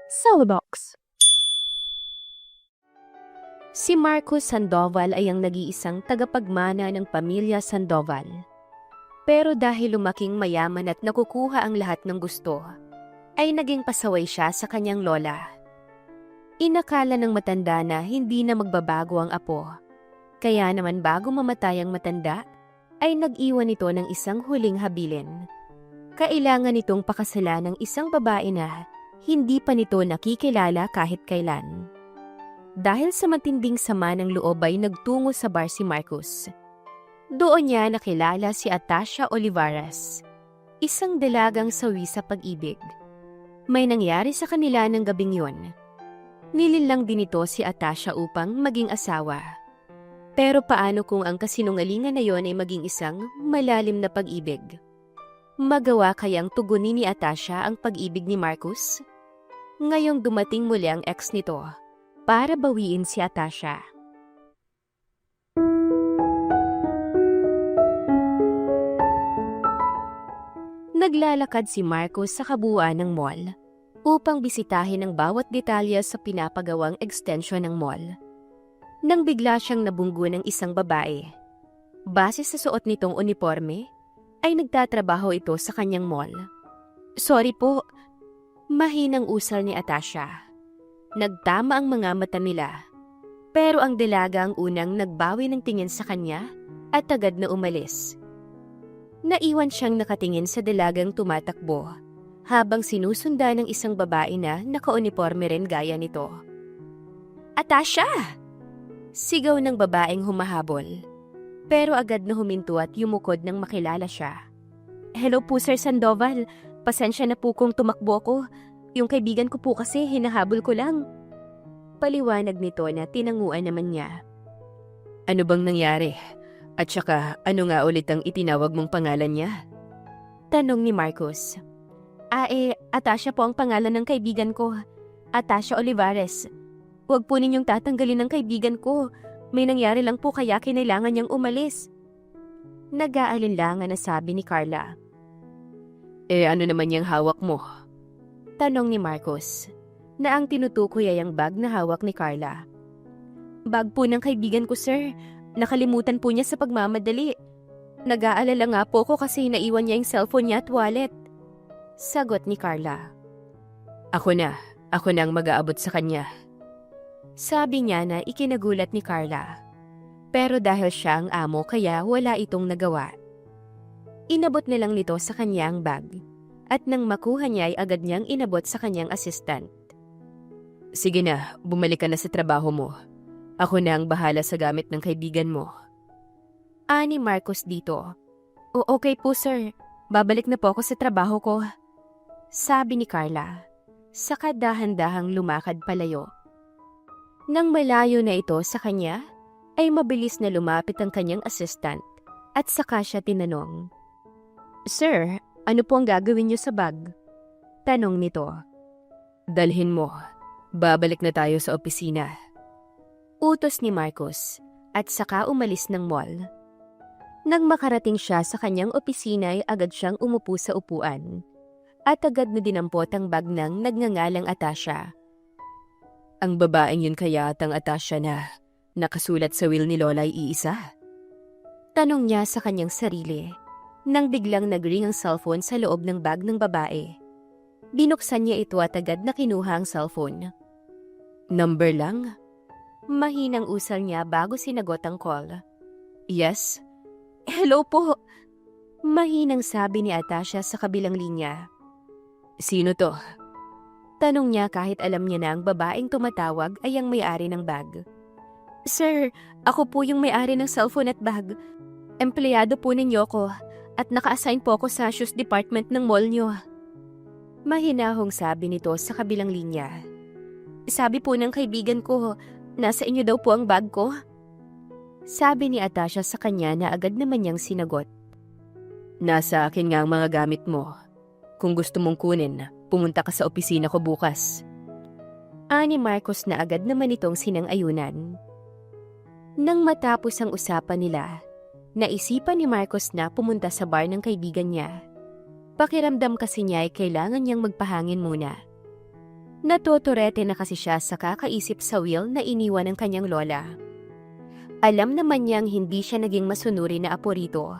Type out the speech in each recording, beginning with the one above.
Cellbox. Si Marcos Sandoval ay ang nag-iisang tagapagmana ng pamilya Sandoval. Pero dahil lumaking mayaman at nakukuha ang lahat ng gusto, ay naging pasaway siya sa kanyang lola. Inakala ng matanda na hindi na magbabago ang apo. Kaya naman bago mamatay ang matanda, ay nag-iwan ito ng isang huling habilin. Kailangan nitong pakasalan ng isang babae na hindi pa nito nakikilala kahit kailan. Dahil sa matinding sama ng loob ay nagtungo sa bar si Marcos. Doon niya nakilala si Atasha Olivares, isang dalagang sawi sa pag-ibig. May nangyari sa kanila ng gabing yun. Nililang din ito si Atasha upang maging asawa. Pero paano kung ang kasinungalingan na yon ay maging isang malalim na pag-ibig? Magawa kayang tugunin ni Atasha ang pag-ibig ni Marcos? Ngayong dumating muli ang ex nito para bawiin si Atasha. Naglalakad si Marcos sa kabuuan ng mall upang bisitahin ang bawat detalye sa pinapagawang extension ng mall. Nang bigla siyang nabunggo ng isang babae. Base sa suot nitong uniforme, ay nagtatrabaho ito sa kanyang mall. "Sorry po," mahinang usal ni Atasha. Nagtama ang mga mata nila. Pero ang dalaga ang unang nagbawi ng tingin sa kanya at agad na umalis. Naiwan siyang nakatingin sa dalagang tumatakbo habang sinusundan ng isang babae na naka-uniforme rin gaya nito. "Atasha!" Sigaw ng babaeng humahabol. Pero agad na huminto at yumukod nang makilala siya. "Hello po Sir Sandoval, pasensya na po kung tumakbo ko. Yung kaibigan ko po kasi hinahabol ko lang." Paliwanag nito na tinanguan naman niya. "Ano bang nangyari? At saka ano nga ulit ang itinawag mong pangalan niya?" Tanong ni Marcos. Atasha po ang pangalan ng kaibigan ko. Atasha Olivares. Huwag po ninyong tatanggalin ng kaibigan ko. May nangyari lang po kaya kinailangan niyang umalis." Nag-aalinlangan na sabi ni Carla. Ano naman yung hawak mo?" Tanong ni Marcos, na ang tinutukoy ay ang bag na hawak ni Carla. "Bag po ng kaibigan ko, sir. Nakalimutan po niya sa pagmamadali. Nag-aalala nga po ko kasi naiwan niya yung cellphone niya at wallet." Sagot ni Carla. Ako na ang mag-aabot sa kanya." Sabi niya na ikinagulat ni Carla. Pero dahil siya ang amo kaya wala itong nagawa. Inabot na lang nito sa kanya ang bag. At nang makuha niya ay agad niyang inabot sa kanyang assistant. "Sige na, bumalik ka na sa trabaho mo. Ako na ang bahala sa gamit ng kaibigan mo." Ani Marcos dito. Okay po sir, babalik na po ako sa trabaho ko." Sabi ni Carla. Saka dahan-dahang lumakad palayo. Nang malayo na ito sa kanya, ay mabilis na lumapit ang kanyang assistant at saka siya tinanong. "Sir, ano po ang gagawin niyo sa bag?" Tanong nito. "Dalhin mo. Babalik na tayo sa opisina." Utos ni Marcos at saka umalis ng mall. Nang makarating siya sa kanyang opisina ay agad siyang umupo sa upuan at agad na dinampot ang bag ng nagngangalang Atasha. Ang babaeng yun kaya at ang Atasha na nakasulat sa will ni Lola ay iisa? Tanong niya sa kanyang sarili nang biglang nag-ring ang cellphone sa loob ng bag ng babae. Binuksan niya ito at agad na kinuha ang cellphone. "Number lang?" Mahinang usal niya bago sinagot ang call. "Yes?" "Hello po." Mahinang sabi ni Atasha sa kabilang linya. "Sino to?" Tanong niya kahit alam niya na ang babaeng tumatawag ay ang may-ari ng bag. "Sir, ako po yung may-ari ng cellphone at bag. Empleyado po ninyo ko at naka-assign po ako sa shoes department ng mall nyo." Mahinahong sabi nito sa kabilang linya. "Sabi po ng kaibigan ko, nasa inyo daw po ang bag ko." Sabi ni Atasha sa kanya na agad naman niyang sinagot. "Nasa akin nga ang mga gamit mo. Kung gusto mong kunin, pumunta ka sa opisina ko bukas." Ani Marcos na agad naman itong sinang-ayunan. Nang matapos ang usapan nila, naisipan ni Marcos na pumunta sa bar ng kaibigan niya. Pakiramdam kasi niya ay kailangan niyang magpahangin muna. Natuturete na kasi siya sa kakaisip sa will na iniwan ng kanyang lola. Alam naman niyang hindi siya naging masunuri na apo rito,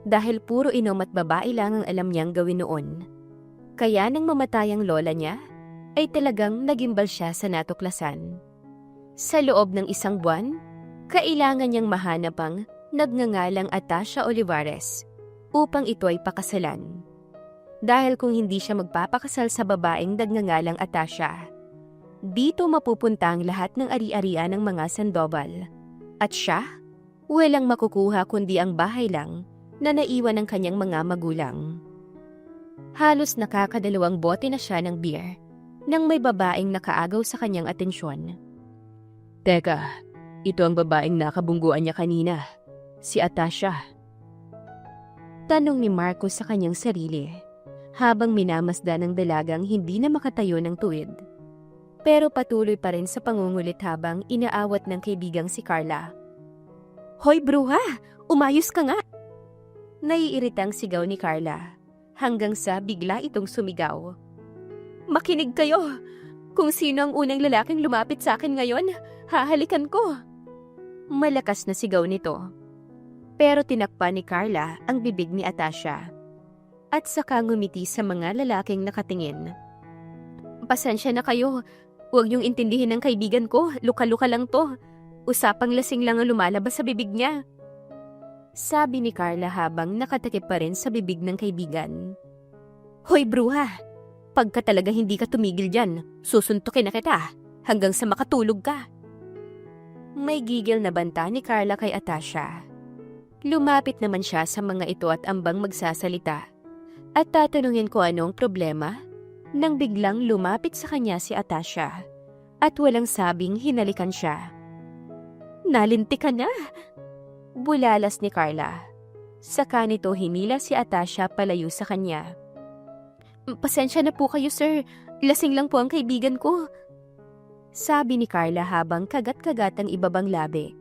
dahil puro inom at babae lang ang alam niyang gawin noon. Kaya nang mamatay ang lola niya, ay talagang nagimbal siya sa natuklasan. Sa loob ng 1 buwan, kailangan niyang mahanap ang nagngangalang Atasha Olivares upang ito ay pakasalan. Dahil kung hindi siya magpapakasal sa babaeng nagngangalang Atasha, dito mapupunta ang lahat ng ari-arian ng mga Sandoval. At siya, walang makukuha kundi ang bahay lang na naiwan ng kanyang mga magulang. Halos nakakadalawang bote na siya ng beer nang may babaeng nakaagaw sa kanyang atensyon. Teka, ito ang babaeng nakabungguan niya kanina, si Atasha. Tanong ni Marcos sa kanyang sarili, habang minamasdan ng dalagang hindi na makatayo ng tuwid. Pero patuloy pa rin sa pangungulit habang inaawat ng kaibigang si Carla. Hoy bruha! Umayos ka nga! Naiiritang sigaw ni Carla, hanggang sa bigla itong sumigaw. Makinig kayo! Kung sino ang unang lalaking lumapit sa akin ngayon, hahalikan ko! Malakas na sigaw nito. Pero tinakpan ni Carla ang bibig ni Atasha at saka ngumiti sa mga lalaking nakatingin. Pasensya na kayo. Huwag niyong intindihin ng kaibigan ko. Luka-luka lang to. Usapang lasing lang ang lumalabas sa bibig niya. Sabi ni Carla habang nakatakip pa rin sa bibig ng kaibigan. Hoy bruha! Pagka talaga hindi ka tumigil dyan, susuntukin na kita hanggang sa makatulog ka. May gigil na banta ni Carla kay Atasha. Lumapit naman siya sa mga ito at ambang magsasalita. At tatanungin ko anong problema, nang biglang lumapit sa kanya si Atasha at walang sabing hinalikan siya. Nalinti ka na! Bulalas ni Carla. Saka nito hinila si Atasha palayo sa kanya. Pasensya na po kayo sir, lasing lang po ang kaibigan ko. Sabi ni Carla habang kagat-kagat ang ibabang labi.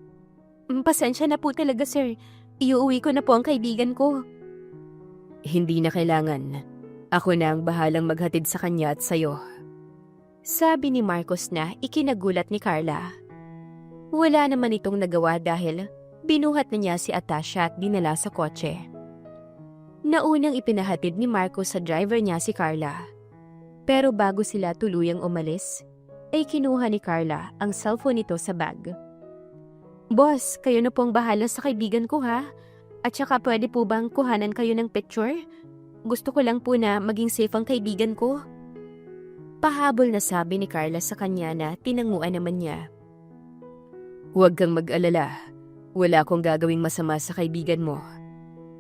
Pasensya na po talaga sir, iuwi ko na po ang kaibigan ko. Hindi na kailangan. Ako na ang bahalang maghatid sa kanya at sayo. Sabi ni Marcos na ikinagulat ni Carla. Wala naman itong nagawa dahil binuhat na niya si Atasha at dinala sa kotse. Naunang ipinahatid ni Marcos sa driver niya si Carla. Pero bago sila tuluyang umalis, ay kinuha ni Carla ang cellphone nito sa bag. Boss, kayo na pong bahala sa kaibigan ko ha? At saka pwede po bang kuhanan kayo ng picture? Gusto ko lang po na maging safe ang kaibigan ko. Pahabol na sabi ni Carla sa kanya na tinanguan naman niya. Huwag kang mag-alala. Wala akong gagawing masama sa kaibigan mo.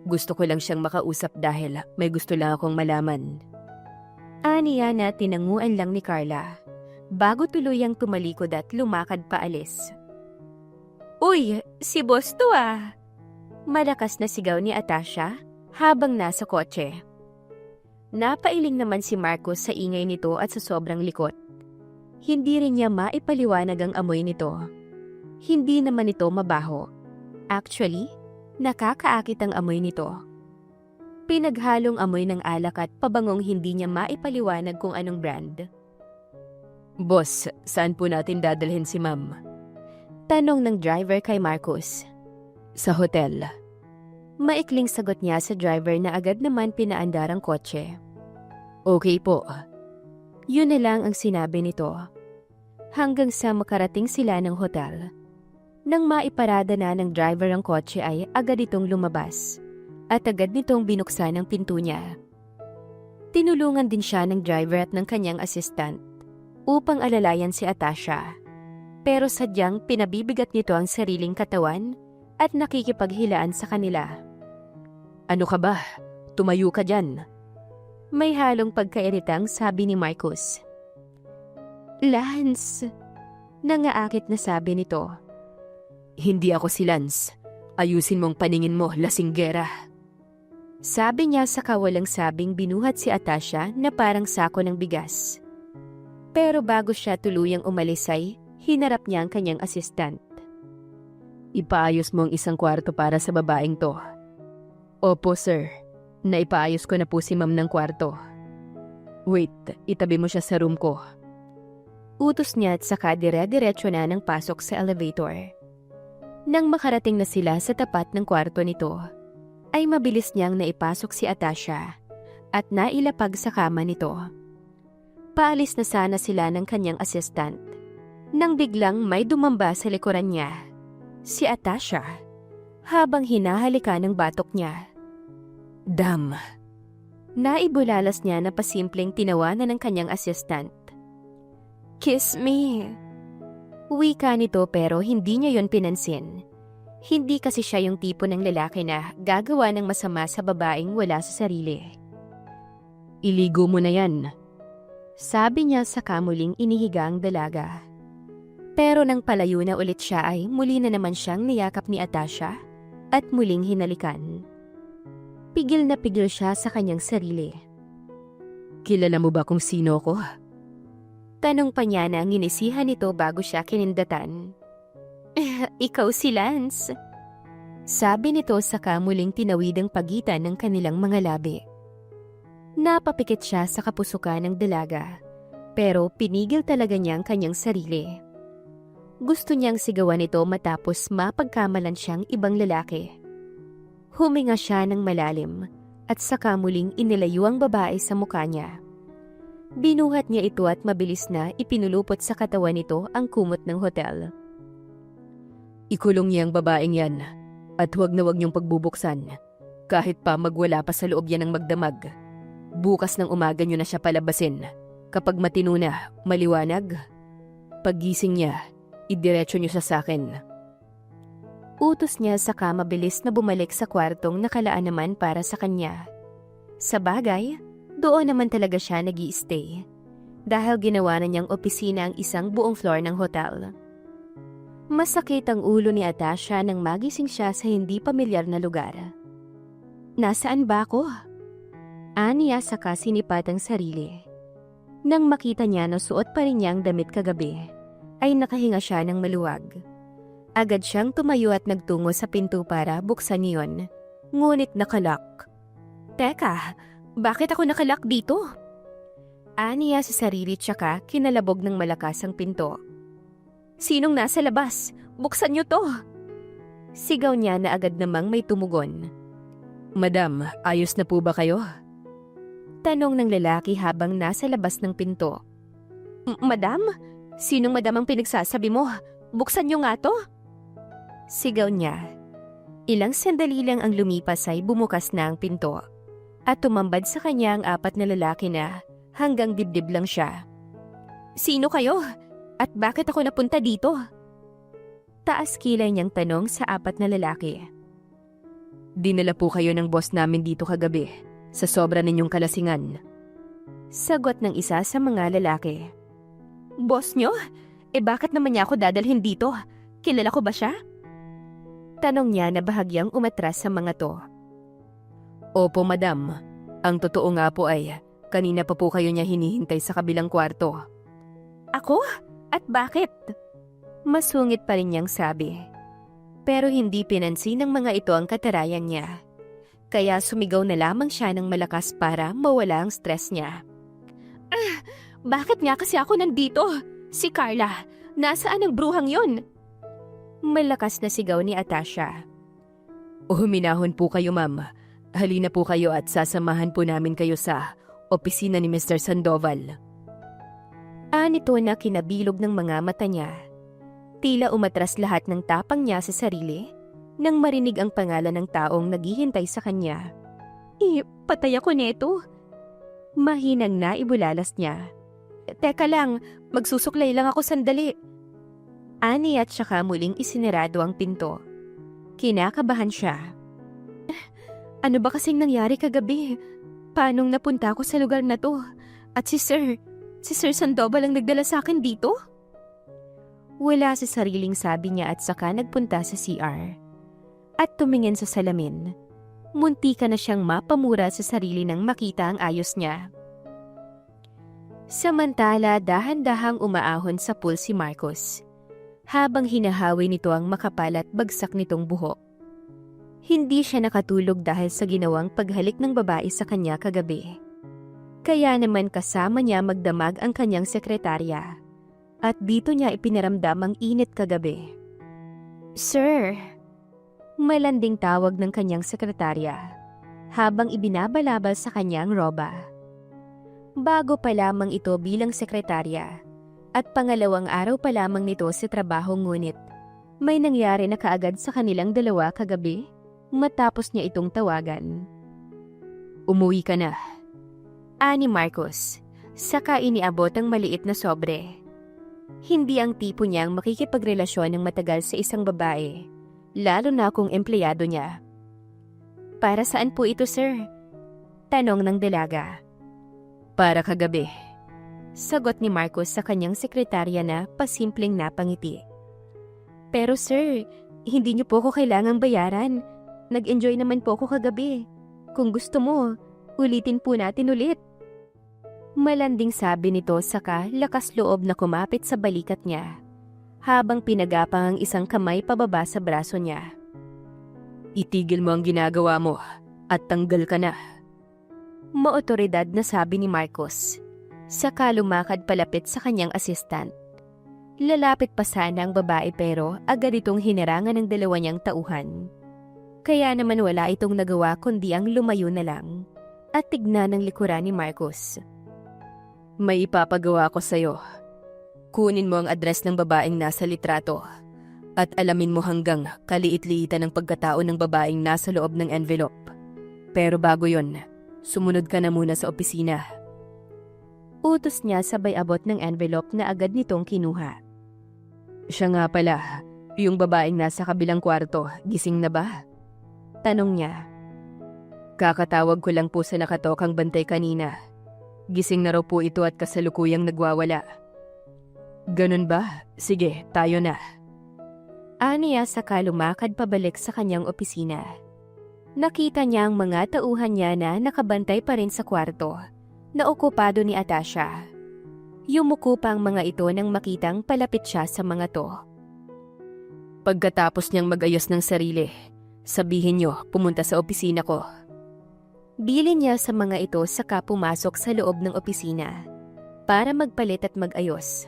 Gusto ko lang siyang makausap dahil may gusto lang akong malaman. Aniya na tinanguan lang ni Carla, bago tuluyang tumalikod at lumakad paalis. Uy, si boss to ah! Malakas na sigaw ni Atasha habang nasa kotse. Napailing naman si Marcos sa ingay nito at sa sobrang likot. Hindi rin niya maipaliwanag ang amoy nito. Hindi naman ito mabaho. Actually, nakakaakit ang amoy nito. Pinaghalong amoy ng alak at pabangong hindi niya maipaliwanag kung anong brand. Boss, saan po natin dadalhin si ma'am? Tanong ng driver kay Marcos. Sa hotel. Maikling sagot niya sa driver na agad naman pinaandar ang kotse. Okay po. Yun na lang ang sinabi nito. Hanggang sa makarating sila ng hotel. Nang maiparada na ng driver ang kotse ay agad itong lumabas. At agad nitong binuksan ang pinto niya. Tinulungan din siya ng driver at ng kanyang assistant upang alalayan si Atasha. Pero sadyang pinabibigat nito ang sariling katawan at nakikipaghilaan sa kanila. Ano ka ba? Tumayo ka dyan. May halong pagkairitang sabi ni Marcos. Lance! Nangaakit na sabi nito. Hindi ako si Lance. Ayusin mong paningin mo, lasinggera. Sabi niya sa kawalang sabing binuhat si Atasha na parang sako ng bigas. Pero bago siya tuluyang umalis ay hinarap niya ang kanyang assistant. Ipaayos mo ang isang kwarto para sa babaeng to. Opo, sir. Naipaayos ko na po si ma'am ng kwarto. Wait, itabi mo siya sa room ko. Utos niya at saka dire-diretso na ng pasok sa elevator. Nang makarating na sila sa tapat ng kwarto nito, ay mabilis niyang naipasok si Atasha at nailapag sa kama nito. Paalis na sana sila ng kanyang assistant nang biglang may dumamba sa likuran niya, si Atasha, habang hinahalika ng batok niya. Dam. Naibulalas niya na pasimpleng tinawanan ng kanyang assistant. Kiss me. Wika nito pero hindi niya yon pinansin. Hindi kasi siya yung tipo ng lalaki na gagawa ng masama sa babaeng wala sa sarili. Iligo mo na yan. Sabi niya sa kamuling inihiga ang dalaga. Pero nang palayo na ulit siya ay muli na naman siyang niyakap ni Atasha at muling hinalikan. Pigil na pigil siya sa kanyang sarili. Kilala mo ba kung sino ko? Tanong pa niya na nginisihan nito bago siya kinindatan. Ikaw si Lance. Sabi nito sa kamuling tinawid ang pagitan ng kanilang mga labi. Napapikit siya sa kapusukan ng dalaga, pero pinigil talaga niya ang kanyang sarili. Gusto niyang sigawan ito matapos mapagkamalan siyang ibang lalaki. Huminga siya ng malalim at saka muling inilayo ang babae sa mukha niya. Binuhat niya ito at mabilis na ipinulupot sa katawan nito ang kumot ng hotel. Ikulong niya ang babaeng yan at huwag na huwag niyong pagbubuksan. Kahit pa magwala pa sa loob yan ng magdamag. Bukas ng umaga niyo na siya palabasin. Kapag matino na, maliwanag. Paggising niya, idiretso niyo sa akin. Utos niya saka mabilis na bumalik sa kwartong nakalaan naman para sa kanya. Sa bagay, doon naman talaga siya nag-i-stay dahil ginawa na niyang opisina ang isang buong floor ng hotel. Masakit ang ulo ni Atasha nang magising siya sa hindi pamilyar na lugar. Nasaan ba ako? Aniya saka sinipat ang sarili. Nang makita niya na suot pa rin niya ang damit kagabi, ay nakahinga siya ng maluwag. Agad siyang tumayo at nagtungo sa pinto para buksan niyon, ngunit nakalak. Teka, bakit ako nakalak dito? Aniya sa sarili tsaka kinalabog ng malakas ang pinto. Sinong nasa labas? Buksan niyo to! Sigaw niya na agad namang may tumugon. Madam, ayos na po ba kayo? Tanong ng lalaki habang nasa labas ng pinto. Madam? Sinong madam ang pinagsasabi mo? Buksan niyo nga to! Sigaw niya. Ilang sandali lang ang lumipas ay bumukas na ang pinto. At tumambad sa kanya ang apat na lalaki na hanggang dibdib lang siya. Sino kayo? At bakit ako napunta dito? Taas kilay niyang tanong sa apat na lalaki. Dinala po kayo ng boss namin dito kagabi sa sobra ninyong kalasingan. Sagot ng isa sa mga lalaki. Boss niyo? Bakit naman niya ako dadalhin dito? Kilala ko ba siya? Tanong niya na bahagyang umatras sa mga to. Opo, madam. Ang totoo nga po ay kanina pa po kayo niya hinihintay sa kabilang kwarto. Ako? At bakit? Masungit pa rin niyang sabi. Pero hindi pinansin ng mga ito ang katarayan niya. Kaya sumigaw na lamang siya ng malakas para mawala ang stress niya. Bakit nga kasi ako nandito? Si Carla, nasaan ang bruhang yon? Malakas na sigaw ni Atasha. Huminahon po kayo, ma'am. Halina po kayo at sasamahan po namin kayo sa opisina ni Mr. Sandoval. Anito na kinabilog ng mga mata niya. Tila umatras lahat ng tapang niya sa sarili nang marinig ang pangalan ng taong naghihintay sa kanya. Patay ako neto. Mahinang naibulalas niya. Teka lang, magsusuklay lang ako sandali. Ani at saka muling isinarado ang pinto. Kinakabahan siya. Ano ba kasing nangyari kagabi? Paanong napunta ako sa lugar na to? At si Sir Sandoval ang nagdala sa akin dito? Wala sa sariling sabi niya at saka nagpunta sa CR. At tumingin sa salamin. Munti ka na siyang mapamura sa sarili nang makita ang ayos niya. Samantala, dahan-dahang umaahon sa pool si Marcos. Habang hinahawi nito ang makapal at bagsak nitong buhok. Hindi siya nakatulog dahil sa ginawang paghalik ng babae sa kanya kagabi. Kaya naman kasama niya magdamag ang kanyang sekretarya. At dito niya ipinaramdam ang init kagabi. "Sir," malanding tawag ng kanyang sekretarya habang ibinabalabal sa kanyang roba. Bago pa lamang ito bilang sekretarya at pangalawang araw pa lamang nito sa trabaho, ngunit may nangyari na kaagad sa kanilang dalawa kagabi matapos niya itong tawagan. "Umuwi ka na," ani Marcos, saka iniabot ang maliit na sobre. Hindi ang tipo niyang makikipagrelasyon ng matagal sa isang babae, lalo na kung empleyado niya. "Para saan po ito, sir?" tanong ng dalaga. "Para kagabi," sagot ni Marcos sa kanyang sekretarya na pasimpleng napangiti. "Pero sir, hindi niyo po ko kailangang bayaran. Nag-enjoy naman po ako kagabi. Kung gusto mo, ulitin po natin ulit." Malanding sabi nito, saka lakas loob na kumapit sa balikat niya habang pinagapang ang isang kamay pababa sa braso niya. "Itigil mo ang ginagawa mo at tanggal ka na," maotoridad na sabi ni Marcos, saka lumakad palapit sa kanyang assistant. Lalapit pa sana ang babae pero agad itong hinarangan ng dalawa niyang tauhan. Kaya naman wala itong nagawa kundi ang lumayo na lang at tignan ang likuran ni Marcos. "May ipapagawa ko sa'yo. Kunin mo ang address ng babaeng nasa litrato at alamin mo hanggang kaliit-liitan ang pagkatao ng babaeng nasa loob ng envelope. Pero bago yon, sumunod ka na muna sa opisina." Utos niya sabay abot ng envelope na agad nitong kinuha. "Siya nga pala, yung babaeng nasa kabilang kwarto, gising na ba?" tanong niya. "Kakatawag ko lang po sa nakatokang bantay kanina. Gising na raw po ito at kasalukuyang nagwawala." "Ganun ba? Sige, tayo na." Aniya saka lumakad pabalik sa kanyang opisina. Nakita niya ang mga tauhan niya na nakabantay pa rin sa kwarto na okupado ni Atasha. Yumuko pa ang mga ito nang makitang palapit siya sa mga to. "Pagkatapos niyang mag-ayos ng sarili, sabihin niyo pumunta sa opisina ko." Bilin niya sa mga ito saka pumasok sa loob ng opisina para magpalit at mag-ayos.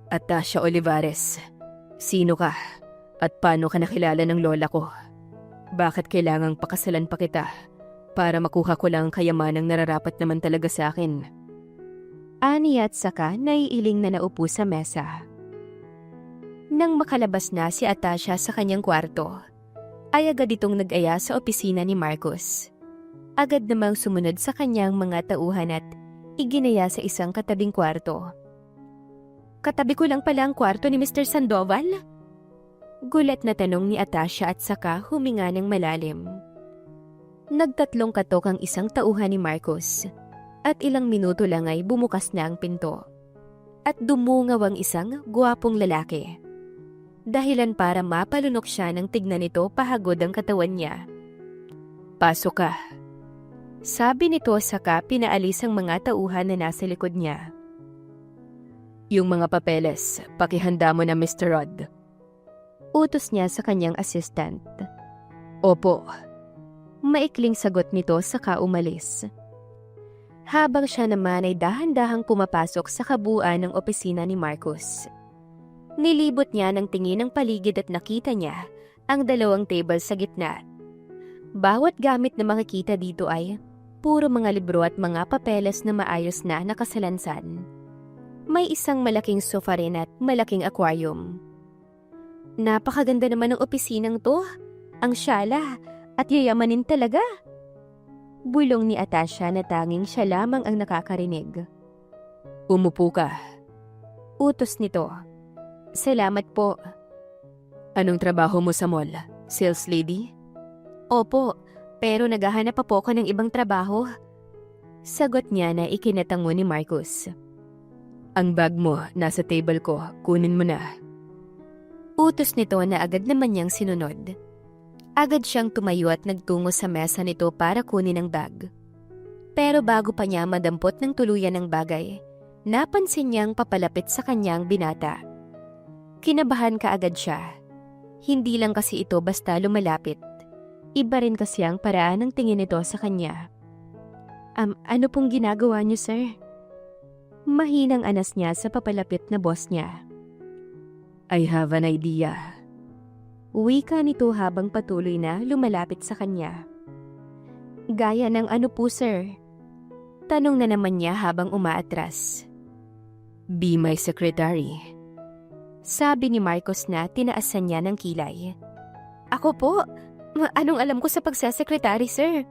"Atasha Olivares, sino ka at paano ka nakilala ng lola ko? Bakit kailangang pakasalan pa kita para makuha ko lang ang kayamanang nararapat naman talaga sa akin?" Aniya at saka naiiling na naupo sa mesa. Nang makalabas na si Atasha sa kanyang kwarto, ay agad itong nag-aya sa opisina ni Marcos. Agad namang sumunod sa kanyang mga tauhan at iginaya sa isang katabing kwarto. "Katabi ko lang pala ang kwarto ni Mr. Sandoval?" Gulat na tanong ni Atasha at saka huminga ng malalim. Nagtatlong katok ang isang tauhan ni Marcos at ilang minuto lang ay bumukas na ang pinto. At dumungaw ang isang guwapong lalaki. Dahilan para mapalunok siya nang tignan nito pahagod ang katawan niya. "Pasok ka," sabi nito saka pinaalis ang mga tauhan na nasa likod niya. "Yung mga papeles, pakihanda mo na, Mr. Rod." Utos niya sa kanyang assistant. "Opo." Maikling sagot nito saka umalis. Habang siya naman ay dahan-dahang pumapasok sa kabuuan ng opisina ni Marcos. Nilibot niya ng tingin ang paligid at nakita niya ang dalawang table sa gitna. Bawat gamit na makikita dito ay puro mga libro at mga papeles na maayos na nakasalansan. May isang malaking sofa rin at malaking aquarium. "Napakaganda naman ng opisinang to. Ang syala at yayamanin talaga." Bulong ni Atasha na tanging siya lamang ang nakakarinig. "Umupo ka." Utos nito. "Salamat po." "Anong trabaho mo sa mall? Sales lady?" "Opo, pero naghahanap pa po ako ng ibang trabaho." Sagot niya na ikinatango ni Marcos. "Ang bag mo nasa table ko, kunin mo na." Utos nito na agad naman niyang sinunod. Agad siyang tumayo at nagtungo sa mesa nito para kunin ang bag. Pero bago pa niya madampot ng tuluyan ng bagay, napansin niyang papalapit sa kanyang binata. Kinabahan kaagad siya. Hindi lang kasi ito basta lumalapit. Iba rin kasi ang paraan ng tingin nito sa kanya. Ano pong ginagawa niyo, sir?" Mahinang anas niya sa papalapit na boss niya. I have an idea. Wika nito habang patuloy na lumalapit sa kanya. Gaya ng ano po sir? Tanong na naman niya habang umaatras. Be my secretary. Sabi ni Marcos na tinaasan niya ng kilay. Ako po? Anong alam ko sa pagsasekretary sir?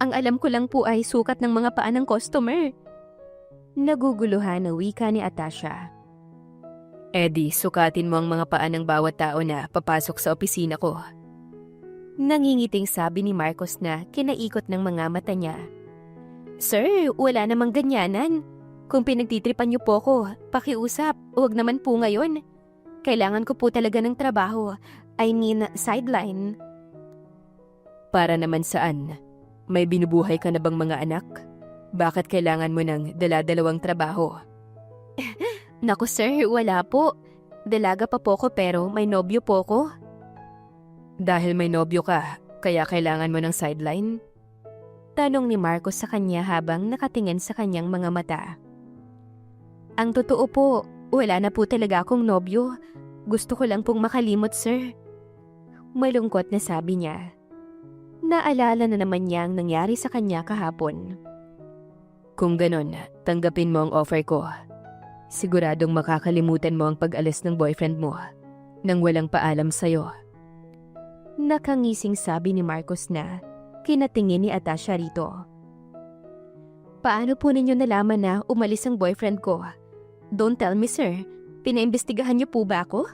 Ang alam ko lang po ay sukat ng mga paa ng customer. Naguguluhan na wika ni Atasha. Eddie, sukatin mo ang mga paa ng bawat tao na papasok sa opisina ko. Nangingiting sabi ni Marcos na kinaikot ng mga mata niya. Sir, wala namang ganyanan. Kung pinagtitripan niyo po ko, pakiusap, huwag naman po ngayon. Kailangan ko po talaga ng trabaho. I mean, sideline. Para naman saan? May binubuhay ka na bang mga anak? Bakit kailangan mo ng dala-dalawang trabaho? Naku sir, wala po. Dalaga pa po ko pero may nobyo po ko. Dahil may nobyo ka, kaya kailangan mo ng sideline? Tanong ni Marcos sa kanya habang nakatingin sa kanyang mga mata. Ang totoo po, wala na po talaga akong nobyo. Gusto ko lang pong makalimot sir. Malungkot na sabi niya. Naalala na naman niya ang nangyari sa kanya kahapon. Kung ganon, tanggapin mo ang offer ko. Siguradong makakalimutan mo ang pag-alis ng boyfriend mo nang walang paalam sa'yo. Nakangising sabi ni Marcos na kinatingin ni Atasha rito. Paano po ninyo nalaman na umalis ang boyfriend ko? Don't tell me sir, pinaimbestigahan niyo po ba ako?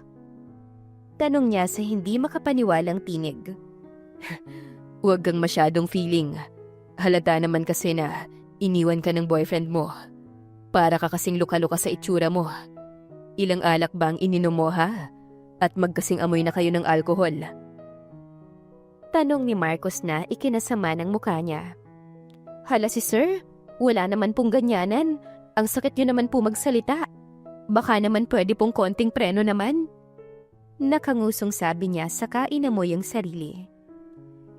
Tanong niya sa hindi makapaniwalang tinig. Huwag kang masyadong feeling. Halata naman kasi na iniwan ka ng boyfriend mo. Para ka kasing luka-luka sa itsura mo. Ilang alak ba ang ininom mo ha? At magkasing amoy na kayo ng alkohol. Tanong ni Marcos na ikinasama ng mukha niya. Hala si sir, wala naman pong ganyanan. Ang sakit niyo naman po magsalita. Baka naman pwede pong konting preno naman. Nakangusong sabi niya saka inamoy ang sarili.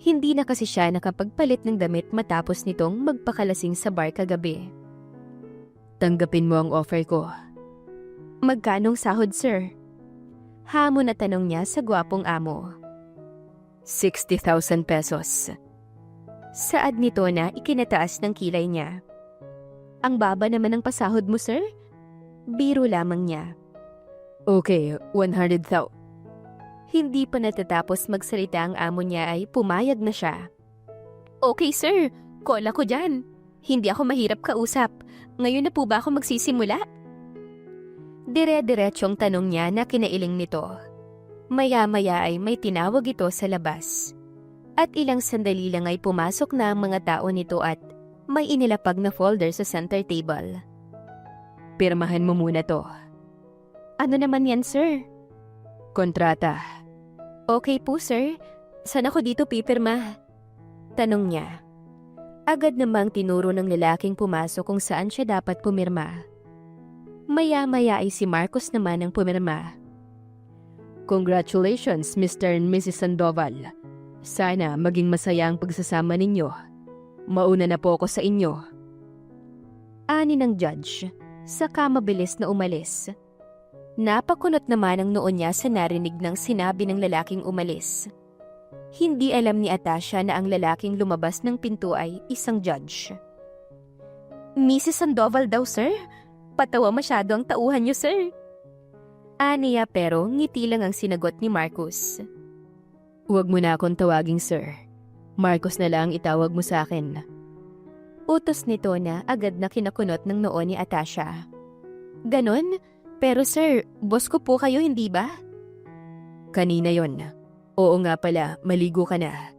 Hindi na kasi siya nakapagpalit ng damit matapos nitong magpakalasing sa bar kagabi. Tanggapin mo ang offer ko. Magkanong sahod sir? Hamon na tanong niya sa gwapong amo. 60,000 pesos. Saad nito na ikinataas ng kilay niya. Ang baba naman ng pasahod mo sir? Biro lamang niya. Okay, 100,000. Hindi pa natatapos magsalita ang amo niya ay pumayag na siya. Okay sir, call ako dyan. Hindi ako mahirap kausap. Ngayon na po ba ako magsisimula? Dire-diretsyong tanong niya na kinailing nito. Maya-maya ay may tinawag ito sa labas. At ilang sandali lang ay pumasok na ang mga tao nito at may inilapag na folder sa center table. Pirmahan mo muna to. Ano naman yan sir? Kontrata. Okay po sir, saan ako dito pipirma? Tanong niya. Agad namang tinuro ng lalaking pumasok kung saan siya dapat pumirma. Maya-maya ay si Marcos naman ang pumirma. Congratulations Mr. and Mrs. Sandoval. Sana maging masaya ang pagsasama ninyo. Mauna na po ako sa inyo. Ani ng judge, saka mabilis na umalis. Napakunot naman ang noon niya sa narinig ng sinabi ng lalaking umalis. Hindi alam ni Atasha na ang lalaking lumabas ng pinto ay isang judge. Mrs. Sandoval daw, sir? Patawa masyado ang tauhan niyo, sir. Aniya pero ngiti lang ang sinagot ni Marcos. Huwag mo na akong tawaging sir. Marcos na lang itawag mo sa akin. Utos nito na agad na kinakunot ng noo ni Atasha. Ganon? Pero sir, boss ko po kayo, hindi ba? Kanina yon. Oo nga pala, maligo ka na.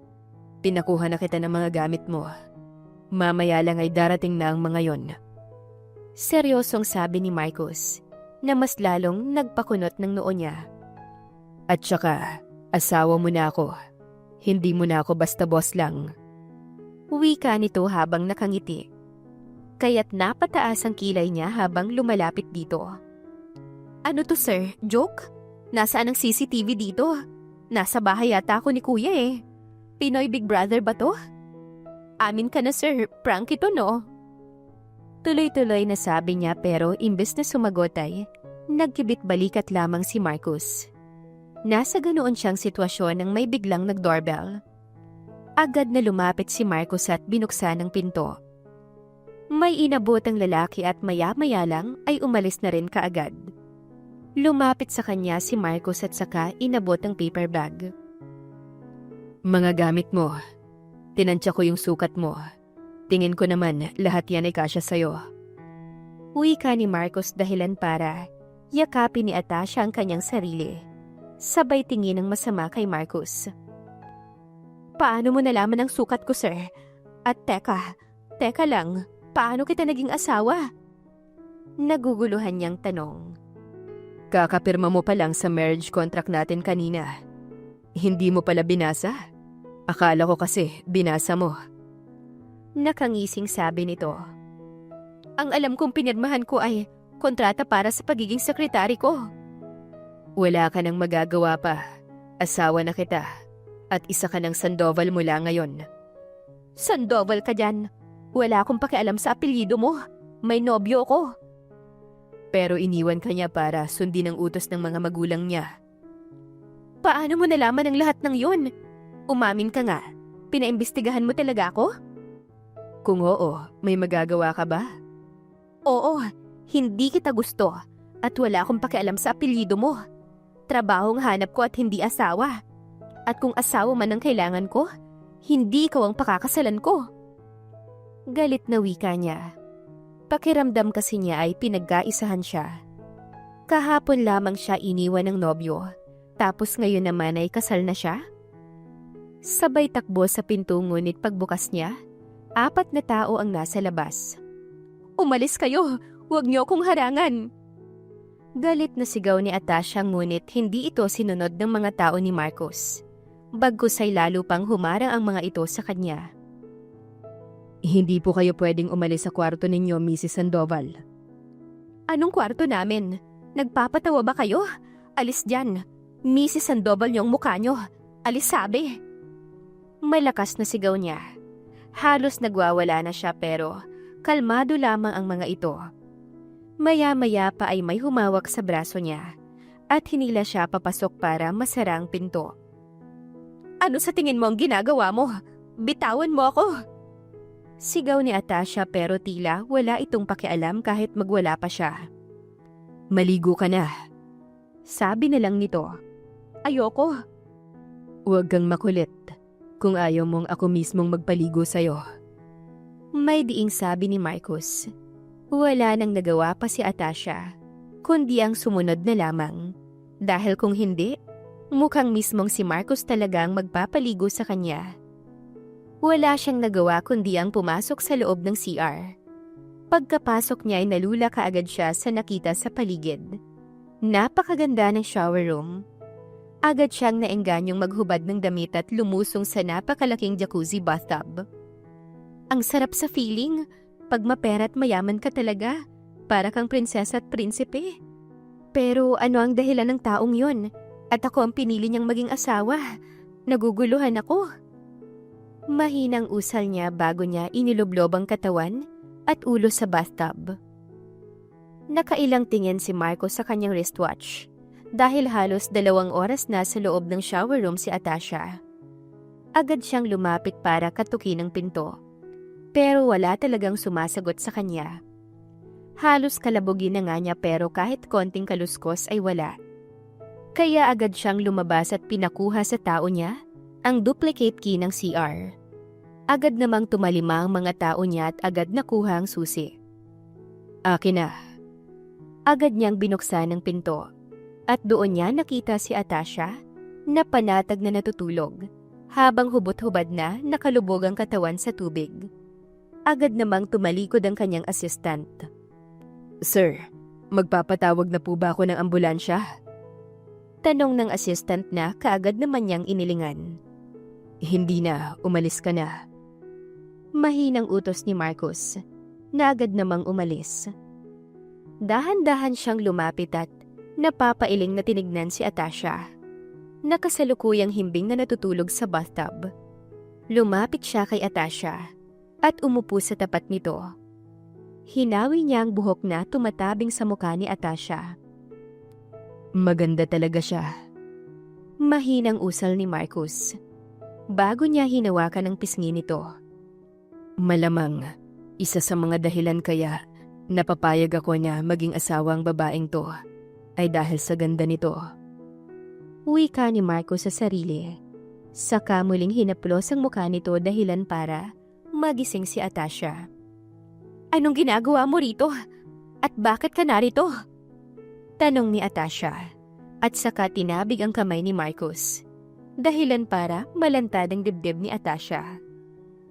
Pinakuha na kita ng mga gamit mo. Mamaya lang ay darating na ang mga yon. Seryosong sabi ni Marcos, na mas lalong nagpakunot ng noo niya. At saka, asawa mo na ako. Hindi mo na ako basta boss lang. Wika nito habang nakangiti. Kaya't napataas ang kilay niya habang lumalapit dito. Ano to sir? Joke? Nasaan ang CCTV dito? Nasa bahay yata ako ni kuya eh. Pinoy Big Brother ba to? Amin ka na sir, prank ito no? Tuloy-tuloy na sabi niya pero imbes na sumagot ay nagkibit balikat lamang si Marcus. Nasa ganoon siyang sitwasyon nang may biglang nag-doorbell. Agad na lumapit si Marcus at binuksan ang pinto. May inabot ang lalaki at maya-maya lang ay umalis na rin kaagad. Lumapit sa kanya si Marcus at saka inabot ang paper bag. Mga gamit mo. Tinansya ko yung sukat mo. Tingin ko naman lahat yan ay kasya sa'yo. Wika ni Marcus dahilan para yakapin ni Atasha ang kanyang sarili. Sabay tingin ng masama kay Marcus. Paano mo nalaman ang sukat ko, sir? At teka lang, paano kita naging asawa? Naguguluhan niyang tanong. Kakapirma mo pa lang sa marriage contract natin kanina. Hindi mo pala binasa? Akala ko kasi binasa mo. Nakangising sabi nito. Ang alam kong pinirmahan ko ay kontrata para sa pagiging sekretary ko. Wala ka nang magagawa pa. Asawa na kita. At isa ka ng Sandoval mula ngayon. Sandoval ka dyan. Wala akong pakialam sa apelyido mo. May nobyo ko. Pero iniwan ka niya para sundin ang utos ng mga magulang niya. Paano mo nalaman ang lahat ng yun? Umamin ka nga. Pinaimbestigahan mo talaga ako? Kung oo, may magagawa ka ba? Oo, hindi kita gusto at wala akong pakialam sa apelyido mo. Trabahong hanap ko at hindi asawa. At kung asawa man ang kailangan ko, hindi ikaw ang pakakasalan ko. Galit na wika niya. Pakiramdam kasi niya ay pinagkaisahan siya. Kahapon lamang siya iniwan ng nobyo, tapos ngayon naman ay kasal na siya? Sabay takbo sa pinto ngunit pagbukas niya, 4 na tao ang nasa labas. Umalis kayo! Huwag niyo akong harangan! Galit na sigaw ni Atasha ngunit hindi ito sinunod ng mga tao ni Marcus. Bagkus ay lalo pang humarang ang mga ito sa kanya. Hindi po kayo pwedeng umalis sa kwarto ninyo, Mrs. Sandoval. Anong kwarto namin? Nagpapatawa ba kayo? Alis dyan! Mrs. Sandoval yung mukha nyo! Alis sabi! Malakas na sigaw niya. Halos nagwawala na siya pero kalmado lamang ang mga ito. Maya-maya pa ay may humawak sa braso niya at hinila siya papasok para masara ang pinto. Ano sa tingin mo ang ginagawa mo? Bitawan mo ako! Sigaw ni Atasha pero tila wala itong pakialam kahit magwala pa siya. Maligo ka na. Sabi na lang nito. Ayoko. Huwag kang makulit. Kung ayaw mong ako mismong magpaligo sa'yo. May diing sabi ni Marcus. Wala nang nagawa pa si Atasha, kundi ang sumunod na lamang. Dahil kung hindi, mukhang mismong si Marcus talagang magpapaligo sa kanya. Wala siyang nagawa kundi ang pumasok sa loob ng CR. Pagkapasok niya ay nalula kaagad siya sa nakita sa paligid. Napakaganda ng shower room. Agad siyang naengganyong maghubad ng damit at lumusong sa napakalaking jacuzzi bathtub. Ang sarap sa feeling, pag mapera at mayaman ka talaga, para kang prinsesa at prinsipe. Pero ano ang dahilan ng taong yon? At ako ang pinili niyang maging asawa. Naguguluhan ako. Mahinang usal niya bago niya iniloblob ang katawan at ulo sa bathtub. Nakailang tingin si Marco sa kanyang wristwatch. Dahil halos 2 oras na sa loob ng shower room si Atasha. Agad siyang lumapit para katukin ang pinto. Pero wala talagang sumasagot sa kanya. Halos kalabugin na nga niya pero kahit konting kaluskos ay wala. Kaya agad siyang lumabas at pinakuha sa tao niya ang duplicate key ng CR. Agad namang tumalima ang mga tao niya at agad nakuha ang susi. Akin na. Agad niyang binuksan ang pinto. At doon niya nakita si Atasha na panatag na natutulog habang hubot-hubad na nakalubog ang katawan sa tubig. Agad namang tumalikod ang kanyang assistant. Sir, magpapatawag na po ba ako ng ambulansya? Tanong ng assistant na kaagad naman niyang inilingan. Hindi na, umalis ka na. Mahinang utos ni Marcus na agad namang umalis. Dahan-dahan siyang lumapit at napapailing na tinignan si Atasha. Nakasalukuyang himbing na natutulog sa bathtub. Lumapit siya kay Atasha at umupo sa tapat nito. Hinawi niya ang buhok na tumatabing sa mukha ni Atasha. Maganda talaga siya. Mahinang usal ni Marcus. Bago niya hinawakan ang pisngi nito. Malamang, isa sa mga dahilan kaya napapayag ako na maging asawang babaeng to ay dahil sa ganda nito. Wika ni Marcus sa sarili. Saka muling hinaplos ang mukha nito dahilan para magising si Atasha. Anong ginagawa mo rito? At bakit ka narito? Tanong ni Atasha. At saka tinabig ang kamay ni Marcus. Dahilan para malantad ang dibdib ni Atasha.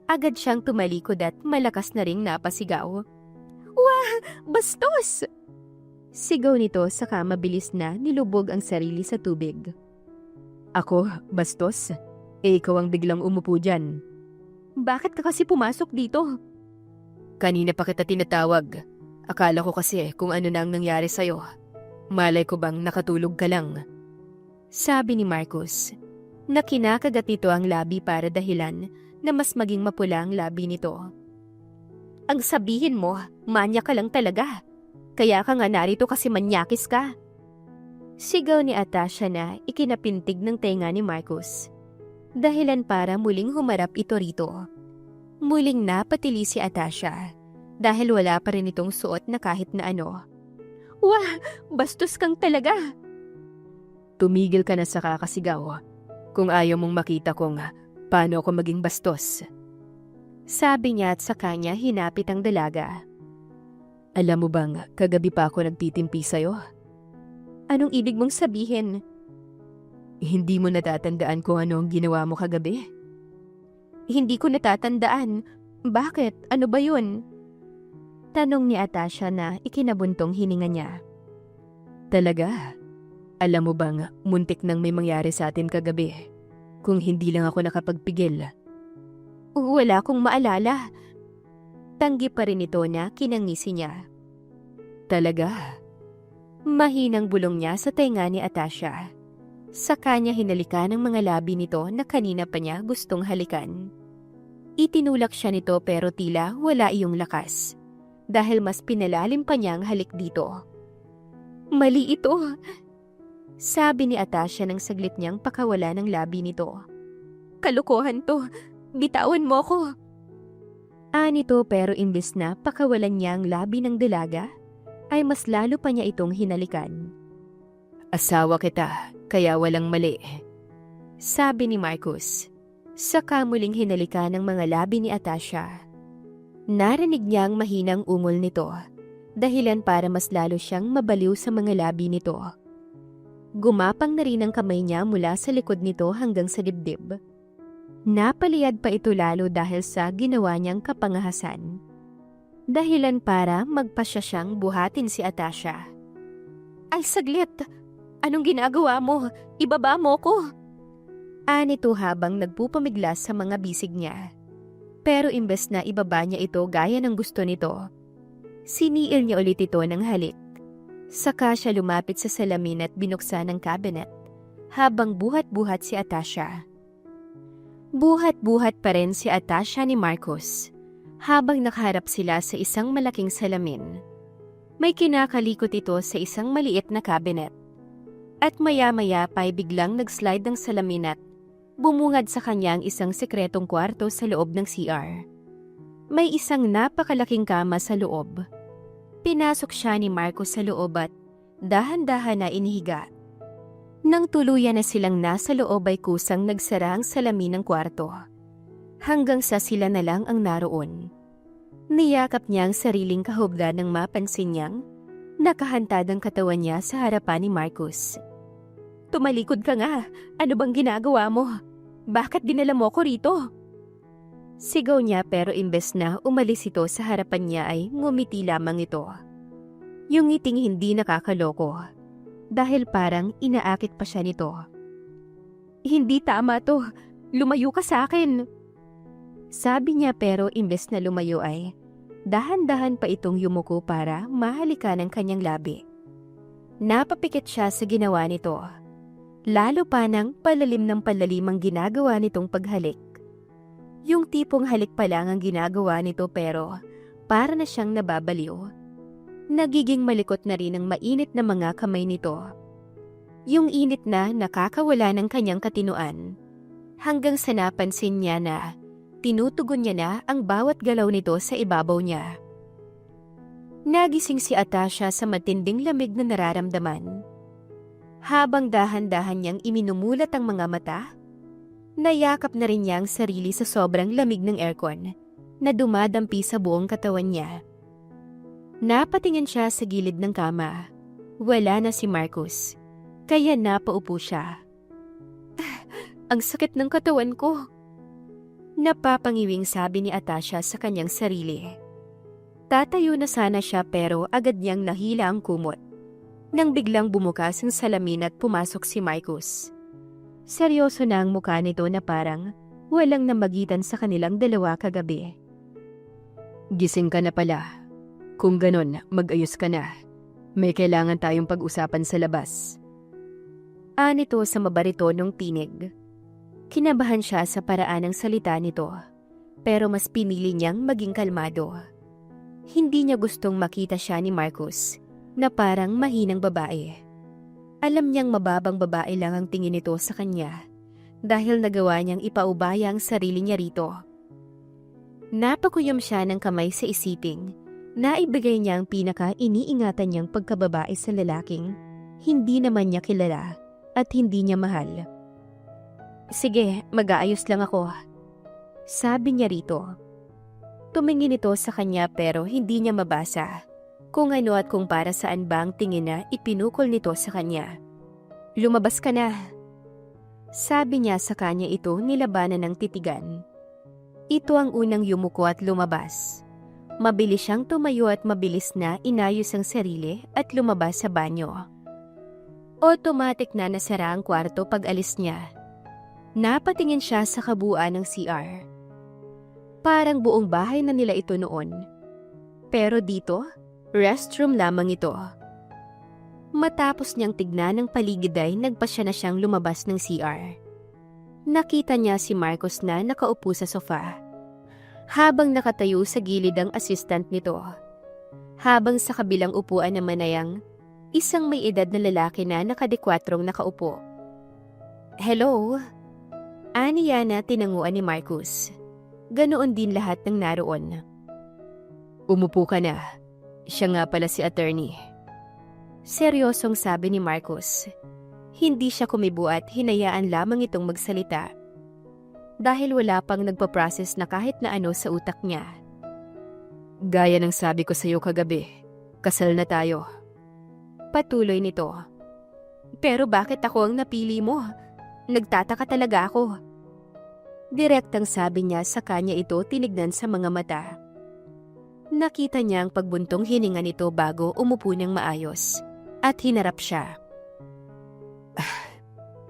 Agad siyang tumalikod at malakas na ring napasigaw. Wah! Bastos! Sigaw nito saka mabilis na nilubog ang sarili sa tubig. Ako, bastos? Ikaw ang biglang umupo dyan. Bakit ka kasi pumasok dito? Kanina pa kita tinatawag. Akala ko kasi kung ano na ang nangyari sa'yo. Malay ko bang nakatulog ka lang? Sabi ni Marcus. Na kinakagat nito ang labi para dahilan na mas maging mapula ang labi nito. Ang sabihin mo, manya ka lang talaga. Kaya ka nga narito kasi manyakis ka. Sigaw ni Atasha na ikinapintig ng tenga ni Marcus. Dahilan para muling humarap ito rito. Muling napatili si Atasha dahil wala pa rin itong suot na kahit na ano. Wah! Bastos kang talaga! Tumigil ka na sa kakasigaw kung ayaw mong makita kung paano ako maging bastos. Sabi niya at sa kanya hinapit ang dalaga. Alam mo bang kagabi pa ako nagtitimpi sa'yo? Anong ibig mong sabihin? Hindi mo natatandaan kung ano ang ginawa mo kagabi? Hindi ko natatandaan. Bakit? Ano ba yun? Tanong ni Atasha na ikinabuntong hininga niya. Talaga? Alam mo bang muntik nang may mangyari sa atin kagabi kung hindi lang ako nakapagpigil? Wala akong maalala. Tanggi pa rin ito na kinangisi niya. Talaga? Mahinang bulong niya sa tenga ni Atasha. Sa kanya hinalikan ang mga labi nito na kanina pa niya gustong halikan. Itinulak siya nito pero tila wala iyong lakas. Dahil mas pinalalim pa niya ang halik dito. Mali ito, sabi ni Atasha nang saglit niyang pakawala ng labi nito. Kalokohan to, bitawan mo ko. Anito pero imbes na pakawalan niya ang labi ng dalaga, ay mas lalo pa niya itong hinalikan. Asawa kita, kaya walang mali, sabi ni Marcus. Saka muling hinalikan ng mga labi ni Atasha. Narinig niya ang mahinang ungol nito, dahilan para mas lalo siyang mabaliw sa mga labi nito. Gumapang na rin ang kamay niya mula sa likod nito hanggang sa dibdib. Napaliyad pa ito lalo dahil sa ginawa niyang kapangahasan. Dahilan para magpasya siyang buhatin si Atasha. Ay saglit! Anong ginagawa mo? Ibaba mo ko! Anito habang nagpupamiglas sa mga bisig niya. Pero imbes na ibaba niya ito gaya ng gusto nito, siniil niya ulit ito ng halik. Saka siya lumapit sa salamin at binuksan ang cabinet, habang buhat-buhat si Atasha. Buhat-buhat pa rin si Atasha ni Marcus, habang nakaharap sila sa isang malaking salamin. May kinakalikot ito sa isang maliit na cabinet. At maya-maya pa'y biglang nag-slide ng salamin at bumungad sa kanya ang isang sekretong kwarto sa loob ng CR. May isang napakalaking kama sa loob. Pinasok siya ni Marcos sa loob at dahan-dahan na inihiga. Nang tuluyan na silang nasa loob ay kusang nagsara ang salamin ng kwarto. Hanggang sa sila na lang ang naroon. Niyakap niya ang sariling kahubda nang mapansin niyang nakahantad ang katawan niya sa harapan ni Marcos. Tumalikod ka nga. Ano bang ginagawa mo? Bakit dinala mo ko rito? Sigaw niya pero imbes na umalis ito sa harapan niya ay ngumiti lamang ito. Yung ngiting hindi nakakaloko. Dahil parang inaakit pa siya nito. Hindi tama to. Lumayo ka sa akin. Sabi niya pero imbes na lumayo ay dahan-dahan pa itong yumuko para mahalikan ang kanyang labi. Napapikit siya sa ginawa nito. Lalo pa ng palalim ng palalim ang ginagawa nitong paghalik. Yung tipong halik pa lang ang ginagawa nito pero para na siyang nababaliw. Nagiging malikot na rin ang mainit na mga kamay nito. Yung init na nakakawala ng kanyang katinuan. Hanggang sa napansin niya na tinutugon niya na ang bawat galaw nito sa ibabaw niya. Nagising si Atasha sa matinding lamig na nararamdaman. Habang dahan-dahan niyang iminumulat ang mga mata, nayakap na rin niya ang sarili sa sobrang lamig ng aircon na dumadampi sa buong katawan niya. Napatingin siya sa gilid ng kama. Wala na si Marcus, kaya napaupo siya. Ang sakit ng katawan ko. Napapangiwing sabi ni Atasha sa kanyang sarili. Tatayo na sana siya pero agad niyang nahila ang kumot. Nang biglang bumukas ang salamin at pumasok si Marcus. Seryoso na ang mukha nito na parang walang namagitan sa kanilang dalawa kagabi. Gising ka na pala. Kung ganon, mag-ayos ka na. May kailangan tayong pag-usapan sa labas. Anito sa mabaritonong tinig. Kinabahan siya sa paraan ng salita nito, pero mas pinili niyang maging kalmado. Hindi niya gustong makita siya ni Marcus, na parang mahinang babae. Alam niyang mababang babae lang ang tingin nito sa kanya, dahil nagawa niyang ipaubaya ang sarili niya rito. Napakuyom siya ng kamay sa isiping, naibigay niya ang pinaka-iniingatan niyang pagkababae sa lalaking hindi naman niya kilala at hindi niya mahal. Sige, mag-aayos lang ako. Sabi niya rito. Tumingin ito sa kanya pero hindi niya mabasa kung ano at kung para saan ba ang tingin na ipinukol nito sa kanya. Lumabas ka na. Sabi niya sa kanya ito nilabanan ng titigan. Ito ang unang yumuko at lumabas. Mabilis siyang tumayo at mabilis na inayos ang sarili at lumabas sa banyo. Automatic na nasara ang kwarto pag alis niya. Napatingin siya sa kabuuan ng CR. Parang buong bahay na nila ito noon. Pero dito, restroom lamang ito. Matapos niyang tignan ng paligid ay nagpasya na siyang lumabas ng CR. Nakita niya si Marcus na nakaupo sa sofa. Habang nakatayo sa gilid ang assistant nito. Habang sa kabilang upuan naman ay ang isang may edad na lalaki na nakadekwatrong nakaupo. Hello? Aniya na tinanguan ni Marcus. Ganoon din lahat ng naroon. Umupo ka na. Siya nga pala si attorney. Seryosong sabi ni Marcus. Hindi siya kumibo at hinayaan lamang itong magsalita. Dahil wala pang nagpa-process na kahit na ano sa utak niya. Gaya ng sabi ko sa iyo kagabi, kasal na tayo. Patuloy nito. Pero bakit ako ang napili mo? Nagtataka talaga ako. Direktang sabi niya sa kanya ito tinignan sa mga mata. Nakita niya ang pagbuntong hininga nito bago umupo ng maayos at hinarap siya.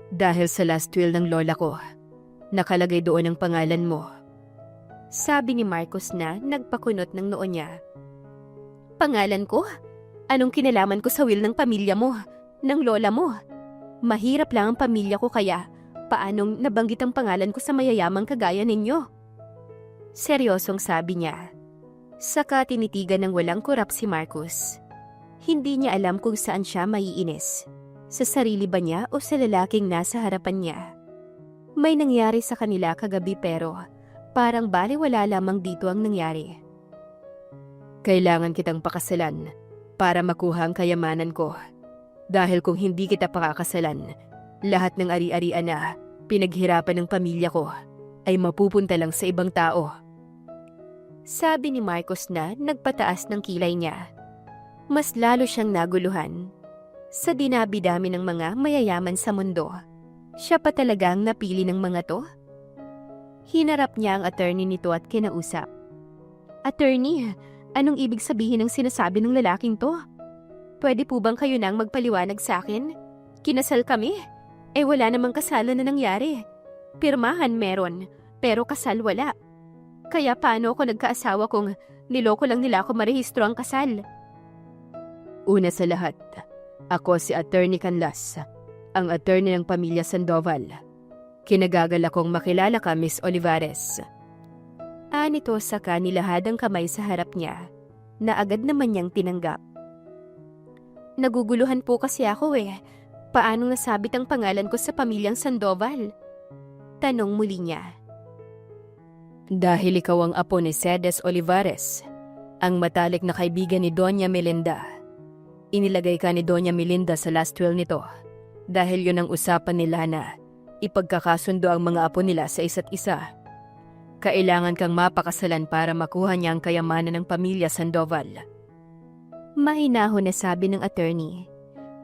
Dahil sa last will ng lola ko, nakalagay doon ang pangalan mo. Sabi ni Marcus na nagpakunot ng noo niya. Pangalan ko? Anong kinalaman ko sa will ng pamilya mo, ng lola mo? Mahirap lang ang pamilya ko kaya paanong nabanggit ang pangalan ko sa mayayamang kagaya ninyo? Seryosong sabi niya. Saka tinitigan ng walang kurap si Marcus. Hindi niya alam kung saan siya maiinis. Sa sarili ba niya o sa lalaking nasa harapan niya? May nangyari sa kanila kagabi pero parang baliwala lamang dito ang nangyari. Kailangan kitang pakasalan para makuha ang kayamanan ko. Dahil kung hindi kita pakakasalan, lahat ng ari-arian na pinaghirapan ng pamilya ko ay mapupunta lang sa ibang tao. Sabi ni Marcus na nagpataas ng kilay niya. Mas lalo siyang naguluhan. Sa dinabi-dami ng mga mayayaman sa mundo, siya pa talagang napili ng mga to? Hinarap niya ang attorney nito at kinausap. Attorney, anong ibig sabihin ng sinasabi ng lalaking to? Pwede po bang kayo nang magpaliwanag sa akin? Kinasal kami? Wala namang kasalan na nangyari. Pirmahan meron, pero kasal wala. Kaya paano ako nagkaasawa kung niloko lang nila ako marehistro ang kasal? Una sa lahat, ako si Attorney Canlas, ang attorney ng pamilya Sandoval. Kinagagal akong makilala ka, Miss Olivares. Nito saka nilahad ang kamay sa harap niya, na agad naman niyang tinanggap. Naguguluhan po kasi ako Paanong nasabit ang pangalan ko sa pamilyang Sandoval? Tanong muli niya. Dahil ikaw ang apo ni Cedes Olivares, ang matalik na kaibigan ni Doña Melinda. Inilagay ka ni Doña Melinda sa last will nito dahil yun ang usapan nila na ipagkakasundo ang mga apo nila sa isa't isa. Kailangan kang mapakasalan para makuha niya ang kayamanan ng pamilya Sandoval. Mahinahon na sabi ng attorney,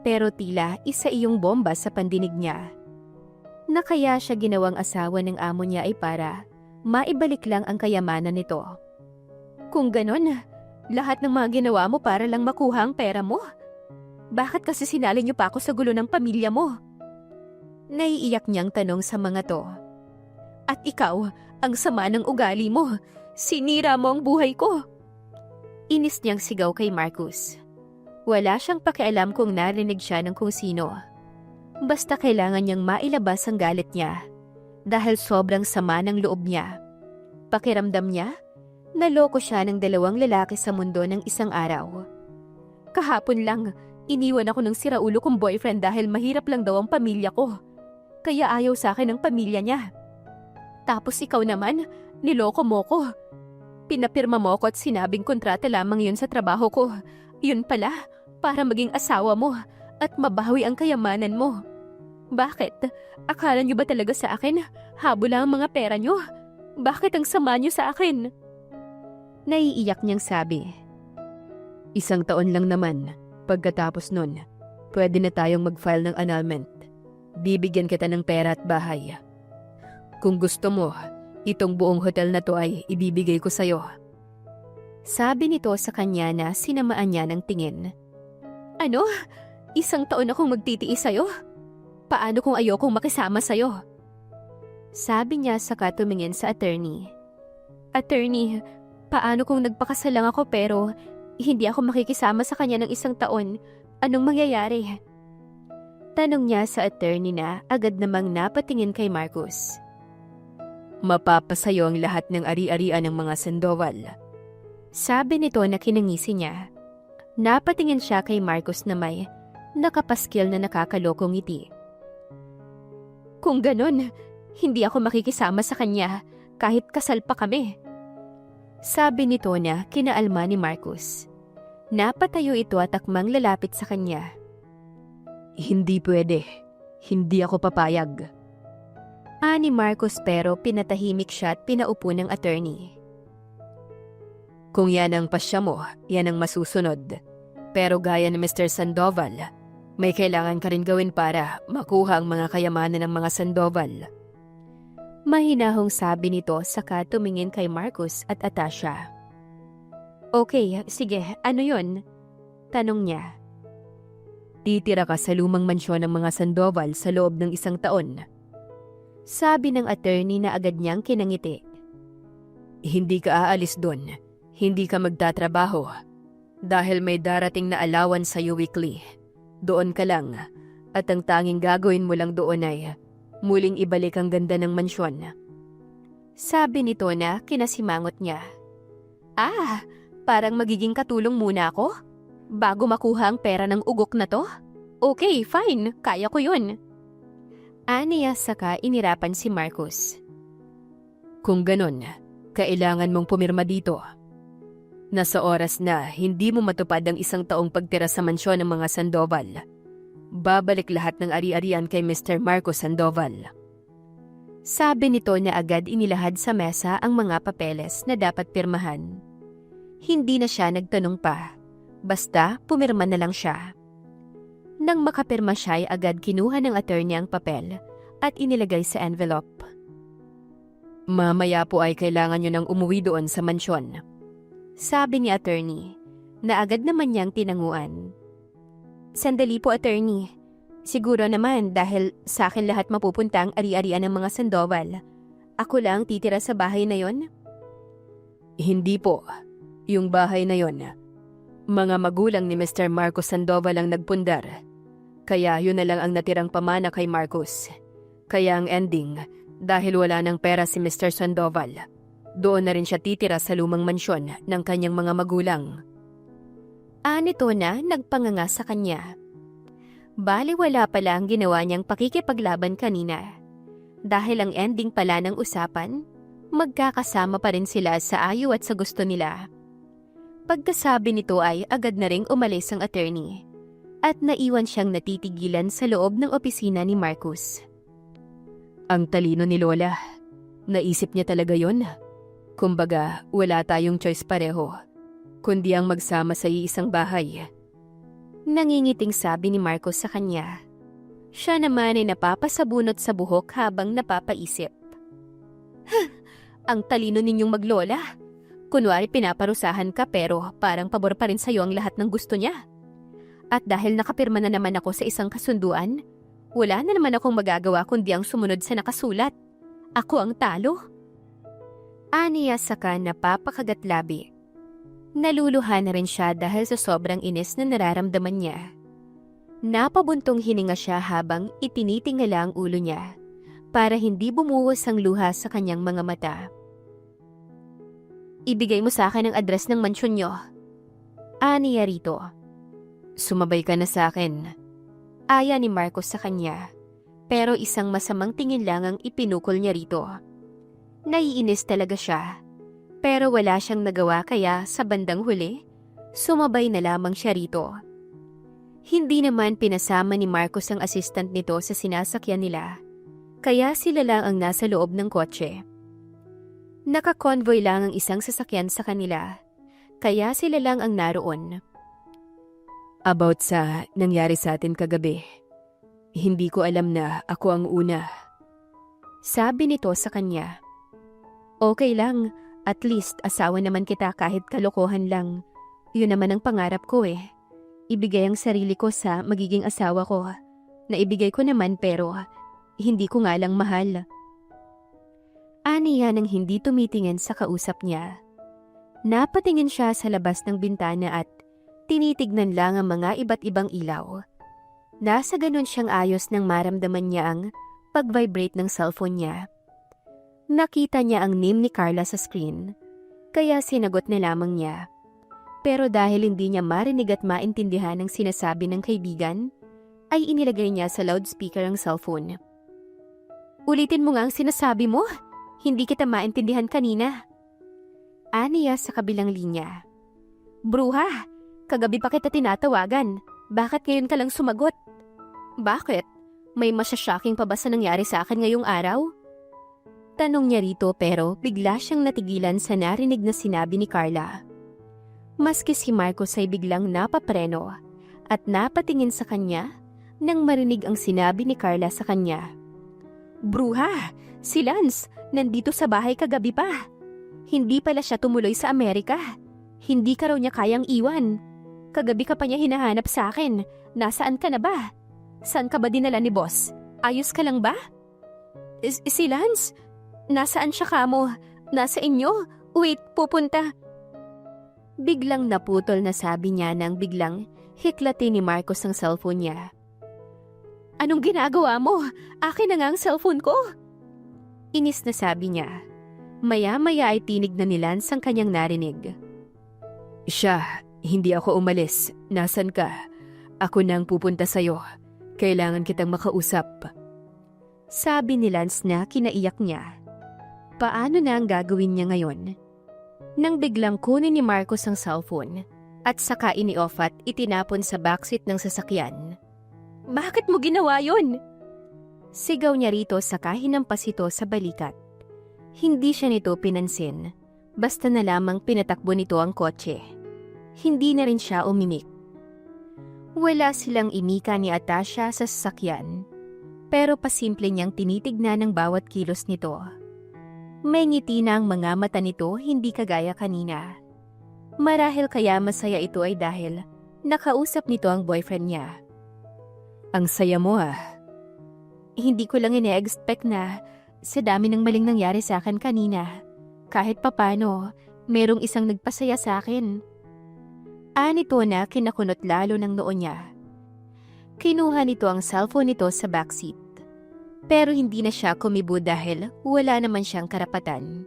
pero tila isa iyong bomba sa pandinig niya. Na kaya siya ginawang asawa ng amo niya ay para maibalik lang ang kayamanan nito. Kung ganon, lahat ng mga ginawa mo para lang makuha ang pera mo. Bakit kasi sinali niyo pa ako sa gulo ng pamilya mo? Naiiyak niyang tanong sa mga to. At ikaw, ang sama ng ugali mo. Sinira mo ang buhay ko. Inis niyang sigaw kay Marcus. Wala siyang pakialam kung narinig siya ng kung sino. Basta kailangan niyang mailabas ang galit niya. Dahil sobrang sama ng loob niya. Pakiramdam niya, naloko siya ng 2 lalaki sa mundo ng isang araw. Kahapon lang, iniwan ako ng siraulo kong boyfriend dahil mahirap lang daw ang pamilya ko. Kaya ayaw sa akin ang pamilya niya. Tapos ikaw naman, niloko mo ko. Pinapirma mo ko at sinabing kontrata lamang yun sa trabaho ko. Yun pala, para maging asawa mo at mabawi ang kayamanan mo. Bakit? Akala niyo ba talaga sa akin? Habol lang ang mga pera niyo? Bakit ang sama niyo sa akin? Naiiyak niyang sabi. 1 taon lang naman. Pagkatapos nun, pwede na tayong mag-file ng annulment. Bibigyan kita ng pera at bahay. Kung gusto mo, itong buong hotel na to ay ibibigay ko sa'yo. Sabi nito sa kanya na sinamaan niya ng tingin. Ano? 1 taon akong magtitiis sa'yo? Paano kung ayokong makisama sa'yo? Sabi niya saka tumingin sa attorney. Attorney, paano kung nagpakasalang ako pero hindi ako makikisama sa kanya ng 1 taon? Anong mangyayari? Tanong niya sa attorney na agad namang napatingin kay Marcus. Mapapasayo ang lahat ng ari-arian ng mga Sandoval. Sabi nito na kinangisi niya. Napatingin siya kay Marcus na may nakapaskil na nakakalokong ngiti. Kung ganon, hindi ako makikisama sa kanya kahit kasal pa kami. Sabi nito na kinaalma ni Marcus. Napatayo ito at akmang lalapit sa kanya. Hindi pwede. Hindi ako papayag. Ni Marcus pero pinatahimik siya at pinaupo ng attorney. Kung yan ang pasya mo, yan ang masusunod. Pero gaya ni Mr. Sandoval, may kailangan ka rin gawin para makuha ang mga kayamanan ng mga Sandoval. Mahinahong sabi nito saka tumingin kay Marcus at Atasha. Okay, sige, ano yun? Tanong niya. Titira ka sa lumang mansyon ng mga Sandoval sa loob ng 1 taon. Sabi ng attorney na agad niyang kinangiti. Hindi ka aalis doon. Hindi ka magtatrabaho. Dahil may darating na allowance sa'yo weekly. Doon ka lang. At ang tanging gagawin mo lang doon ay muling ibalik ang ganda ng mansyon. Sabi nito na kinasimangot niya. Parang magiging katulong muna ako? Bago makuha ang pera ng ugok na to? Okay, fine. Kaya ko yun. Aniya saka inirapan si Marcus. Kung ganon, kailangan mong pumirma dito. Nasa oras na hindi mo matupad ang 1 taong pagtira sa mansyon ng mga Sandoval. Babalik lahat ng ari-arian kay Mr. Marcos Sandoval. Sabi nito na agad inilahad sa mesa ang mga papeles na dapat pirmahan. Hindi na siya nagtanong pa. Basta pumirma na lang siya. Nang makapirma siya ay agad kinuha ng attorney ang papel at inilagay sa envelope. Mamaya po ay kailangan nyo nang umuwi doon sa mansyon. Sabi ni attorney na agad naman niyang tinanguan. Sandali po attorney. Siguro naman dahil sa akin lahat mapupunta ang ari-arian ng mga Sandoval. Ako lang titira sa bahay na yon? Hindi po. Yung bahay na yon. Mga magulang ni Mr. Marcos Sandoval ang nagpundar. Kaya yun na lang ang natirang pamana kay Marcos. Kaya ang ending, dahil wala ng pera si Mr. Sandoval, Doon na rin siya titira sa lumang mansyon ng kanyang mga magulang. Nito na nagpanganga sa kanya. Baliwala pala ang ginawa niyang pakikipaglaban kanina. Dahil ang ending pala ng usapan, magkakasama pa rin sila sa ayaw at sa gusto nila. Pagkasabi nito ay agad na ring umalis ang attorney at naiwan siyang natitigilan sa loob ng opisina ni Marcus. Ang talino ni Lola. Naisip niya talaga yon. Kumbaga, wala tayong choice pareho, kundi ang magsama sa iisang bahay. Nangingiting sabi ni Marcos sa kanya. Siya naman ay napapasabunot sa buhok habang napapaisip. Ang talino ninyong maglola. Kunwari pinaparusahan ka pero parang pabor pa rin sa'yo ang lahat ng gusto niya. At dahil nakapirma na naman ako sa isang kasunduan, wala na naman akong magagawa kundi ang sumunod sa nakasulat. Ako ang talo. Aniya saka napapakagat-labi. Naluluha na rin siya dahil sa sobrang inis na nararamdaman niya. Napabuntong hininga siya habang itinitingala ang ulo niya para hindi bumuhos ang luha sa kanyang mga mata. Ibigay mo sa akin ang address ng mansyon niyo. Aniya rito. Sumabay ka na sa akin. Aya ni Marcos sa kanya, pero isang masamang tingin lang ang ipinukol niya rito. Naiinis talaga siya, pero wala siyang nagawa kaya sa bandang huli, sumabay na lamang siya rito. Hindi naman pinasama ni Marcos ang assistant nito sa sinasakyan nila, kaya sila lang ang nasa loob ng kotse. Naka-convoy lang ang isang sasakyan sa kanila, kaya sila lang ang naroon. About sa nangyari sa atin kagabi, hindi ko alam na ako ang una. Sabi nito sa kanya. Okay lang, at least asawa naman kita kahit kalokohan lang. Yun naman ang pangarap ko eh. Ibigay ang sarili ko sa magiging asawa ko. Naibigay ko naman pero hindi ko nga lang mahal. Aniya nang hindi tumitingin sa kausap niya. Napatingin siya sa labas ng bintana at tinitignan lang ang mga iba't ibang ilaw. Nasa ganun siyang ayos nang maramdaman niya ang pag-vibrate ng cellphone niya. Nakita niya ang name ni Carla sa screen, kaya sinagot na lamang niya. Pero dahil hindi niya marinig at maintindihan ang sinasabi ng kaibigan, ay inilagay niya sa loudspeaker ang cellphone. Ulitin mo nga ang sinasabi mo, hindi kita maintindihan kanina. Aniya sa kabilang linya. Bruha, kagabi pa kita tinatawagan, bakit ngayon ka lang sumagot? Bakit? May masya-shocking pa ba sa nangyari sa akin ngayong araw? Tanong niya rito pero bigla siyang natigilan sa narinig na sinabi ni Carla. Maski si Marcos ay biglang napapreno at napatingin sa kanya nang marinig ang sinabi ni Carla sa kanya. Bruha, si Lance, nandito sa bahay kagabi pa. Hindi pala siya tumuloy sa Amerika. Hindi ka raw niya kayang iwan. Kagabi ka pa niya hinahanap sa akin. Nasaan ka na ba? Saan ka ba dinala ni boss? Ayos ka lang ba? Si Lance? Nasaan siya kamo? Nasa inyo? Wait, pupunta. Biglang naputol na sabi niya nang biglang hiklatin ni Marcos ang cellphone niya. Anong ginagawa mo? Akin na nga ang cellphone ko. Inis na sabi niya. Maya-maya ay tinig na ni Lance ang kanyang narinig. Siya, hindi ako umalis. Nasaan ka? Ako nang pupunta sa'yo. Kailangan kitang makausap. Sabi ni Lance na kinaiyak niya. Paano na ang gagawin niya ngayon? Nang biglang kunin ni Marcos ang cellphone at saka ini-off at itinapon sa backseat ng sasakyan. Bakit mo ginawa yun? Sigaw niya rito saka hinampas ito sa balikat. Hindi siya nito pinansin, basta na lamang pinatakbo nito ang kotse. Hindi na rin siya umimik. Wala silang imika ni Atasha sa sasakyan, pero pasimple niyang tinitignan ang bawat kilos nito. May ngiti na ang mga mata nito hindi kagaya kanina. Marahil kaya masaya ito ay dahil nakausap nito ang boyfriend niya. Ang saya mo ah. Hindi ko lang ine-expect na sa dami ng maling nangyari sa akin kanina. Kahit papano, merong isang nagpasaya sa akin. Nito na kinakunot lalo ng noo niya. Kinuha nito ang cellphone nito sa backseat. Pero hindi na siya kumibo dahil wala naman siyang karapatan.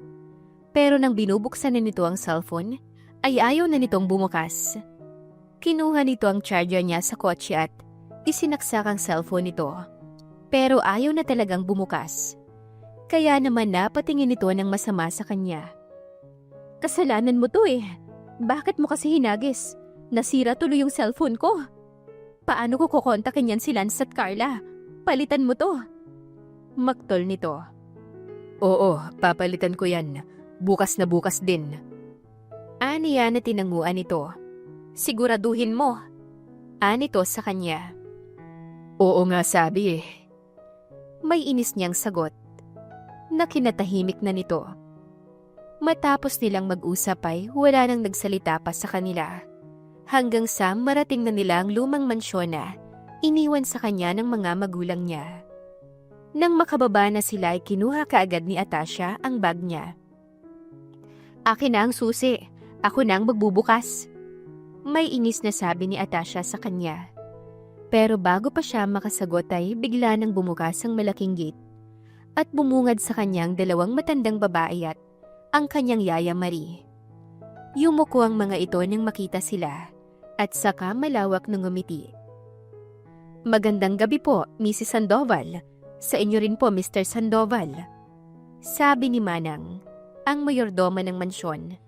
Pero nang binubuksan na nito ang cellphone, ay ayaw na nitong bumukas. Kinuha nito ang charger niya sa kotse at isinaksak ang cellphone nito. Pero ayaw na talagang bumukas. Kaya naman napatingin nito ng masama sa kanya. Kasalanan mo to eh. Bakit mo kasi hinagis? Nasira tuloy yung cellphone ko. Paano ko kukontakin yan si Lance at Carla? Palitan mo to. Maktol nito. Oo, papalitan ko yan. Bukas na bukas din. Aniya na tinanguan nito. Siguraduhin mo. Anito sa kanya. Oo nga sabi eh. May inis niyang sagot. Nakinatahimik na nito. Matapos nilang mag-usap ay wala nang nagsalita pa sa kanila. Hanggang sa marating na nila ang lumang mansyon na iniwan sa kanya ng mga magulang niya. Nang makababa na sila ay kinuha kaagad ni Atasha ang bag niya. Akin na ang susi. Ako na ang magbubukas. May inis na sabi ni Atasha sa kanya. Pero bago pa siya makasagot ay bigla nang bumukas ang malaking gate at bumungad sa kanyang dalawang matandang babae at ang kanyang yaya Marie. Yumuko ang mga ito nang makita sila at saka malawak ng ngumiti. Magandang gabi po, Mrs. Sandoval. Sa inyo rin po, Mr. Sandoval. Sabi ni Manang, ang mayordoma ng mansyon.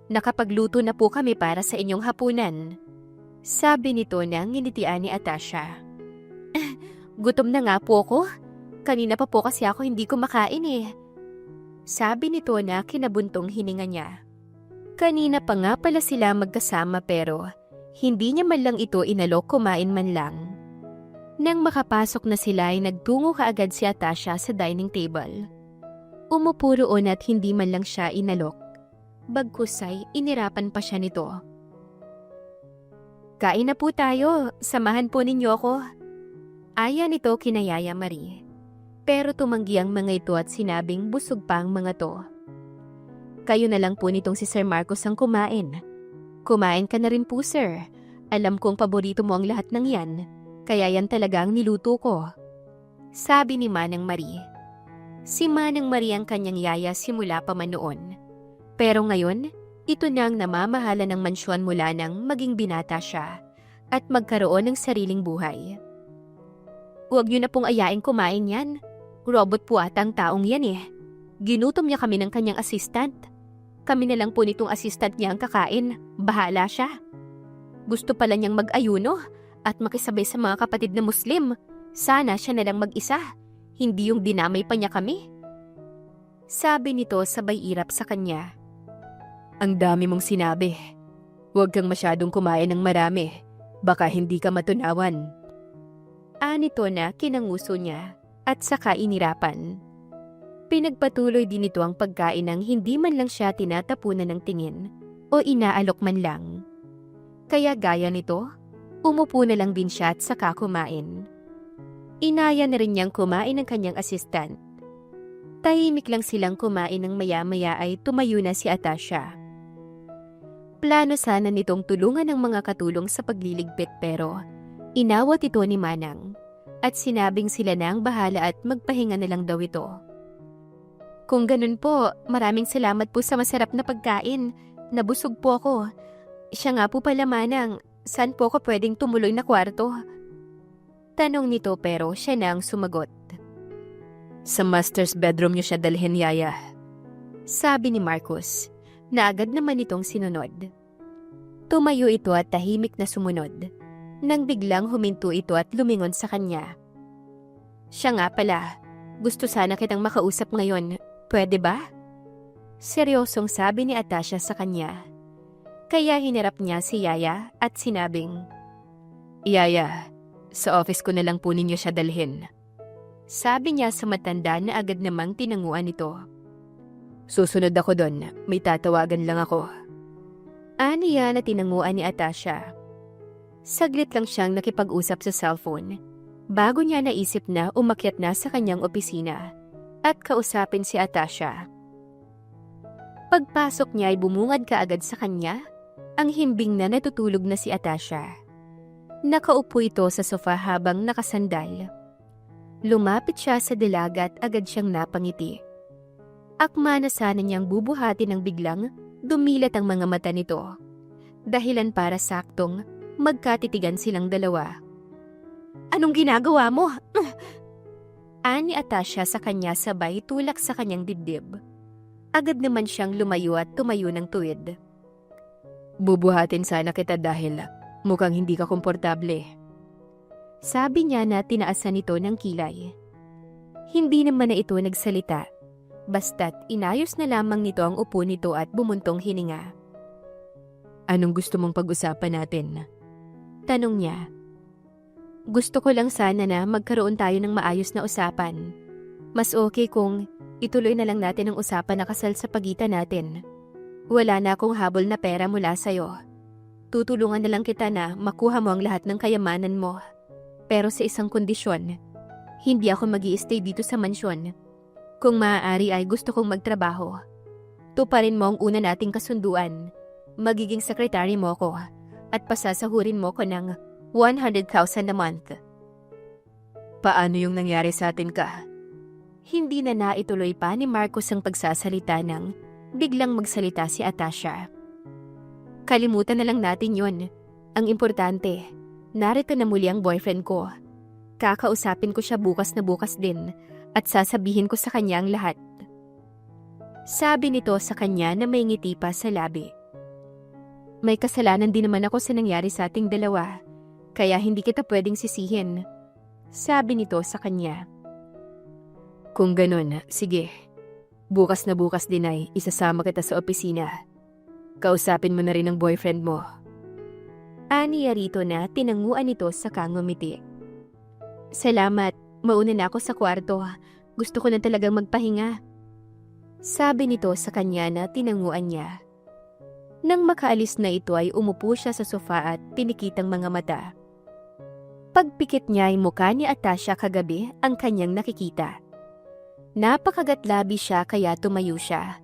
Nakapagluto na po kami para sa inyong hapunan. Sabi nito nang nginitian ni Atasha. Gutom na nga po ako. Kanina pa po kasi ako hindi kumakain eh. Sabi nito na kinabuntong hininga niya. Kanina pa nga pala sila magkasama pero hindi niya man lang ito inalok kumain man lang. Nang makapasok na sila ay nagtungo kaagad si Atasha sa dining table. Umupo roon at hindi man lang siya inalok. Bagkus ay inirapan pa siya nito. Kain na po tayo, samahan po ninyo ako. Aya nito kina Yaya Marie. Pero tumanggi ang mga ito at sinabing busog pa ang mga to. Kayo na lang po nitong si Sir Marcos ang kumain. Kumain ka na rin po, sir. Alam kong paborito mo ang lahat ng yan, kaya yan talaga ang niluto ko. Sabi ni Manang Marie. Si Manang Marie ang kanyang yaya simula pa man noon. Pero ngayon, ito na ang namamahala ng mansyon mula nang maging binata siya at magkaroon ng sariling buhay. Huwag niyo na pong ayaing kumain yan. Robot po ata ang taong yan eh. Ginutom niya kami ng kanyang assistant. Kami na lang po nitong assistant niya ang kakain. Bahala siya. Gusto pala niyang mag-ayuno at makisabay sa mga kapatid na Muslim. Sana siya na lang mag-isa. Hindi yung dinamay pa niya kami. Sabi nito sabay irap sa kanya. Ang dami mong sinabi. Huwag kang masyadong kumain ng marami. Baka hindi ka matunawan. Anito na kinanguso niya at saka inirapan. Pinagpatuloy din ito ang pagkain ng hindi man lang siya tinatapunan ng tingin o inaalok man lang. Kaya gaya nito, umupo na lang din siya at saka kumain. Inaya na rin niyang kumain ng kanyang assistant. Tahimik lang silang kumain ng maya-maya ay tumayo na si Atasha. Plano sana nitong tulungan ng mga katulong sa pagliligpit pero inawat ito ni Manang at sinabing sila na ang bahala at magpahinga na lang daw ito. Kung ganun po, maraming salamat po sa masarap na pagkain. Nabusog po ako. Siya nga po pala Manang, saan po ako pwedeng tumuloy na kwarto? Tanong nito pero siya na ang sumagot. Sa master's bedroom niyo siya dalhin, Yaya. Sabi ni Marcos, na agad naman itong sinunod. Tumayo ito at tahimik na sumunod. Nang biglang huminto ito at lumingon sa kanya. Siya nga pala, gusto sana kitang makausap ngayon, pwede ba? Seryosong sabi ni Atasha sa kanya. Kaya hinarap niya si Yaya at sinabing, Yaya, sa office ko na lang po ninyo siya dalhin. Sabi niya sa matanda na agad namang tinanguan ito. Susunod ako doon, may tatawagan lang ako. Aniya na tinanguan ni Atasha. Saglit lang siyang nakipag-usap sa cellphone bago niya naisip na umakyat na sa kanyang opisina at kausapin si Atasha. Pagpasok niya ay bumungad kaagad sa kanya ang himbing na natutulog na si Atasha. Nakaupo ito sa sofa habang nakasandal. Lumapit siya sa dalaga at agad siyang napangiti. Akma na sana niyang bubuhatin ng biglang dumilat ang mga mata nito. Dahilan para saktong magkatitigan silang dalawa. "Anong ginagawa mo?" Ani Atasha sa kanya sabay tulak sa kanyang dibdib. Agad naman siyang lumayo at tumayo ng tuwid. "Bubuhatin sana kita dahil mukhang hindi ka komportable." Sabi niya na tinaasan nito ng kilay. Hindi naman na ito nagsalita. Basta't inayos na lamang nito ang upo nito at bumuntong hininga. "Anong gusto mong pag-usapan natin?" Tanong niya. "Gusto ko lang sana na magkaroon tayo ng maayos na usapan. Mas okay kung ituloy na lang natin ang usapan na kasal sa pagitan natin. Wala na akong habol na pera mula sa'yo. Tutulungan na lang kita na makuha mo ang lahat ng kayamanan mo. Pero sa isang kondisyon, hindi ako mag-i-stay dito sa mansyon. Kung maaari ay gusto kong magtrabaho. Tuparin mo ang una nating kasunduan. Magiging sekretary mo ko at pasasahurin mo ko ng 100,000 a month." "Paano yung nangyari sa atin ka?" Hindi na naituloy pa ni Marcos ang pagsasalita nang biglang magsalita si Atasha. "Kalimutan na lang natin yon. Ang importante, narito na muli ang boyfriend ko. Kakausapin ko siya bukas na bukas din at sasabihin ko sa kanya ang lahat." Sabi nito sa kanya na may ngiti pa sa labi. "May kasalanan din naman ako sa nangyari sa ating dalawa, kaya hindi kita pwedeng sisihin." Sabi nito sa kanya. "Kung ganun, sige. Bukas na bukas din ay isasama kita sa opisina. Kausapin mo na rin ang boyfriend mo." Aniya rito na tinanguan nito sa kangumiti. "Salamat, mauna na ako sa kwarto. Gusto ko lang talagang magpahinga." Sabi nito sa kanya na tinanguan niya. Nang makaalis na ito ay umupo siya sa sofa at pinikitang mga mata. Pagpikit niya ay mukha ni Atasha kagabi ang kanyang nakikita. Napakagatlabi siya kaya tumayo siya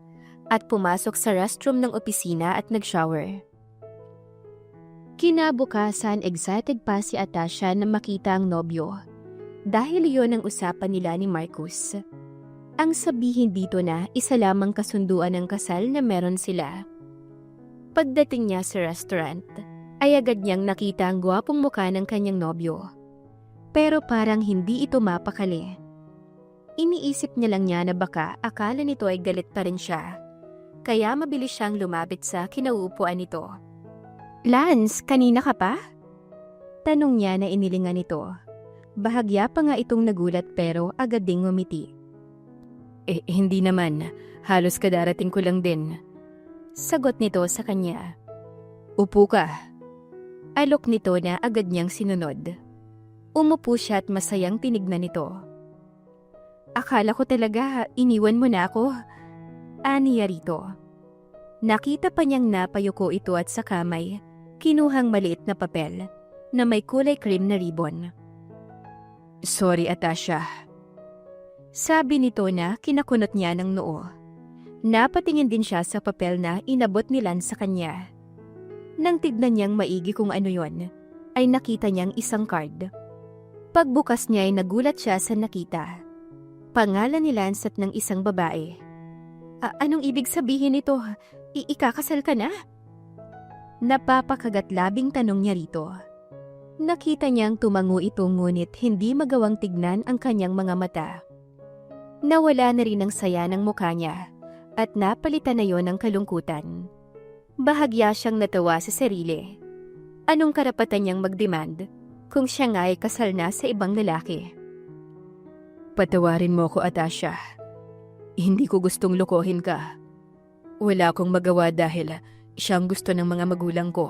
at pumasok sa restroom ng opisina at nag-shower. Kinabukasan excited pa si Atasha na makita ang nobyo dahil iyon ang usapan nila ni Marcos. Ang sabihin dito na isa lamang kasunduan ng kasal na meron sila. Pagdating niya sa restaurant, ay agad niyang nakita ang gwapong mukha ng kanyang nobyo. Pero parang hindi ito mapakali. Iniisip niya lang niya na baka akala nito ay galit pa rin siya. Kaya mabilis siyang lumapit sa kinauupuan nito. "Lance, kanina ka pa?" Tanong niya na inilingan nito. Bahagya pa nga itong nagulat pero agad ding ngumiti. Hindi naman. Halos kadarating ko lang din." Sagot nito sa kanya. "Upo ka." Alok nito na agad niyang sinunod. Umupo siya at masayang tinignan nito. "Akala ko talaga iniwan mo na ako." Aniya rito. Nakita pa niyang napayuko ito at sa kamay, kinuhang maliit na papel na may kulay cream na ribbon. "Sorry, Atasha." Sabi nito na kinakunot niya ng noo. Napatingin din siya sa papel na inabot ni Lance sa kanya. Nang tignan niyang maigi kung ano yon, ay nakita niyang isang card. Pagbukas niya ay nagulat siya sa nakita. Pangalan ni Lance at ng isang babae. Anong ibig sabihin nito? Ikakasal ka na?" Napapakagat-labing tanong niya rito. Nakita niyang tumango ito ngunit hindi magawang tignan ang kanyang mga mata. Nawala na rin ang saya ng mukha niya at napalitan na yon ng kalungkutan. Bahagya siyang natawa sa sarili. Anong karapatan niyang mag-demand kung siya nga ay kasal na sa ibang lalaki? "Patawarin mo ko, Atasha. Hindi ko gustong lokohin ka. Wala akong magawa dahil siyang gusto ng mga magulang ko."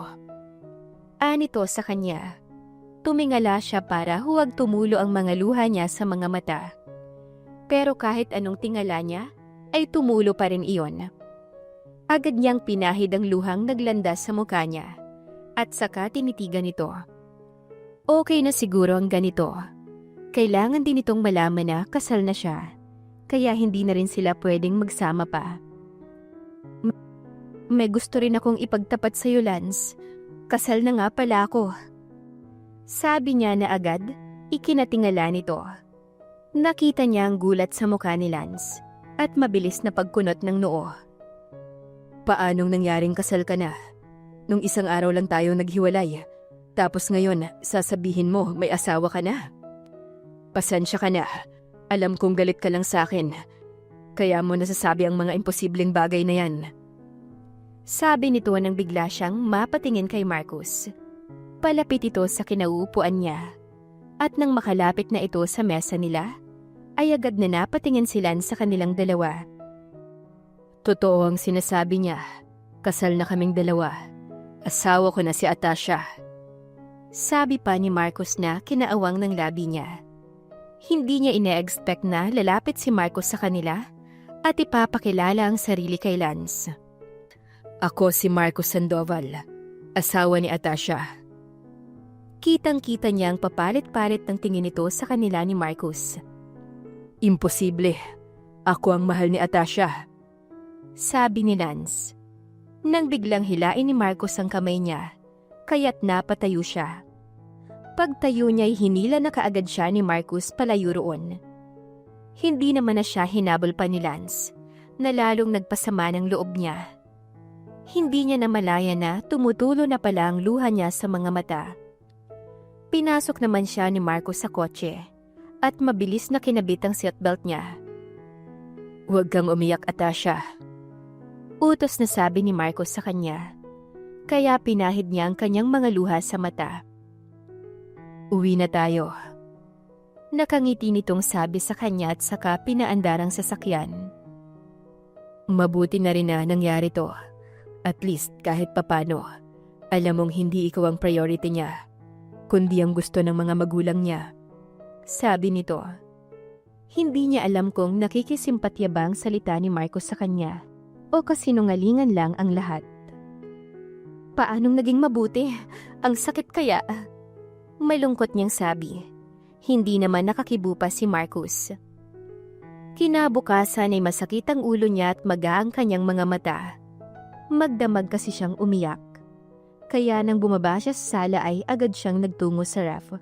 Anito sa kanya. Tumingala siya para huwag tumulo ang mga luha niya sa mga mata. Pero kahit anong tingala niya, ay tumulo pa rin iyon. Agad niyang pinahid ang luhang naglandas sa mukha niya, at saka tinitigan ito. Okay na siguro ang ganito. Kailangan din itong malaman na kasal na siya, kaya hindi na rin sila pwedeng magsama pa. "May gusto rin akong ipagtapat sa'yo, Lance. Kasal na nga pala ako." Sabi niya na agad, ikinatingala nito. Nakita niya ang gulat sa mukha ni Lance at mabilis na pagkunot ng noo. Paanong nangyaring kasal ka na? Nung isang araw lang tayo naghiwalay. Tapos ngayon, sasabihin mo may asawa ka na. Pasensya ka na. Alam kong galit ka lang sa akin. Kaya mo nasasabi ang mga imposibleng bagay na yan. Sabi nito nang bigla siyang mapatingin kay Marcus. Palapit ito sa kinauupuan niya. At nang makalapit na ito sa mesa nila, ay agad na napatingin sila sa kanilang dalawa. Totoo ang sinasabi niya. Kasal na kaming dalawa. Asawa ko na si Atasha. Sabi pa ni Marcus na kinaawang ng labi niya. Hindi niya ine-expect na lalapit si Marcus sa kanila at ipapakilala ang sarili kay Lance. Ako si Marcus Sandoval, asawa ni Atasha. Kitang-kita niya ang papalit-palit ng tingin nito sa kanila ni Marcus. Imposible. Ako ang mahal ni Atasha. Sabi ni Lance. Nang biglang hilain ni Marcus ang kamay niya, kaya't napatayo siya. Pagtayo niya'y hinila na kaagad siya ni Marcus palayo roon. Hindi naman na siya hinabol pa ni Lance, na lalong nagpasama ng loob niya. Hindi niya namalaya na tumutulo na pala ang luha niya sa mga mata. Pinasok naman siya ni Marcus sa kotse at mabilis na kinabit ang seatbelt niya. Huwag kang umiyak, Atasha. Utos na sabi ni Marcus sa kanya, kaya pinahid niya ang kanyang mga luha sa mata. Uwi na tayo. Nakangiti nitong sabi sa kanya at saka pinaandar ang sasakyan. Mabuti na rin na nangyari to. At least kahit papano, alam mong hindi ikaw ang priority niya, kundi ang gusto ng mga magulang niya. Sabi nito. Hindi niya alam kung nakikisimpatya ba ang salita ni Marcus sa kanya o kasinungalingan lang ang lahat. Paanong naging mabuti? Ang sakit kaya? May lungkot niyang sabi. Hindi naman nakakibupa si Marcus. Kinabukasan ay masakit ang ulo niya at maga ang kanyang mga mata. Magdamag kasi siyang umiyak. Kaya nang bumaba siya sa sala ay agad siyang nagtungo sa ref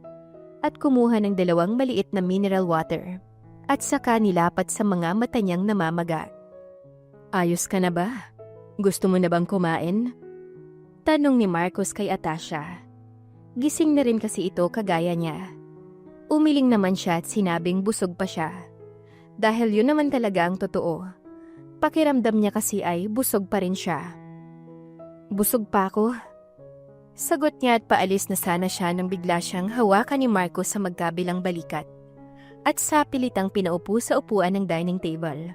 at kumuha ng 2 maliit na mineral water at saka nilapat sa mga mata niyang namamaga. Ayos ka na ba? Gusto mo na bang kumain? Tanong ni Marcus kay Atasha. Gising na rin kasi ito kagaya niya. Umiling naman siya at sinabing busog pa siya. Dahil yun naman talaga ang totoo. Pakiramdam niya kasi ay busog pa rin siya. Busog pa ako? Sagot niya at paalis na sana siya nang bigla siyang hawakan ni Marcus sa magkabilang balikat at sapilitang pinaupo sa upuan ng dining table.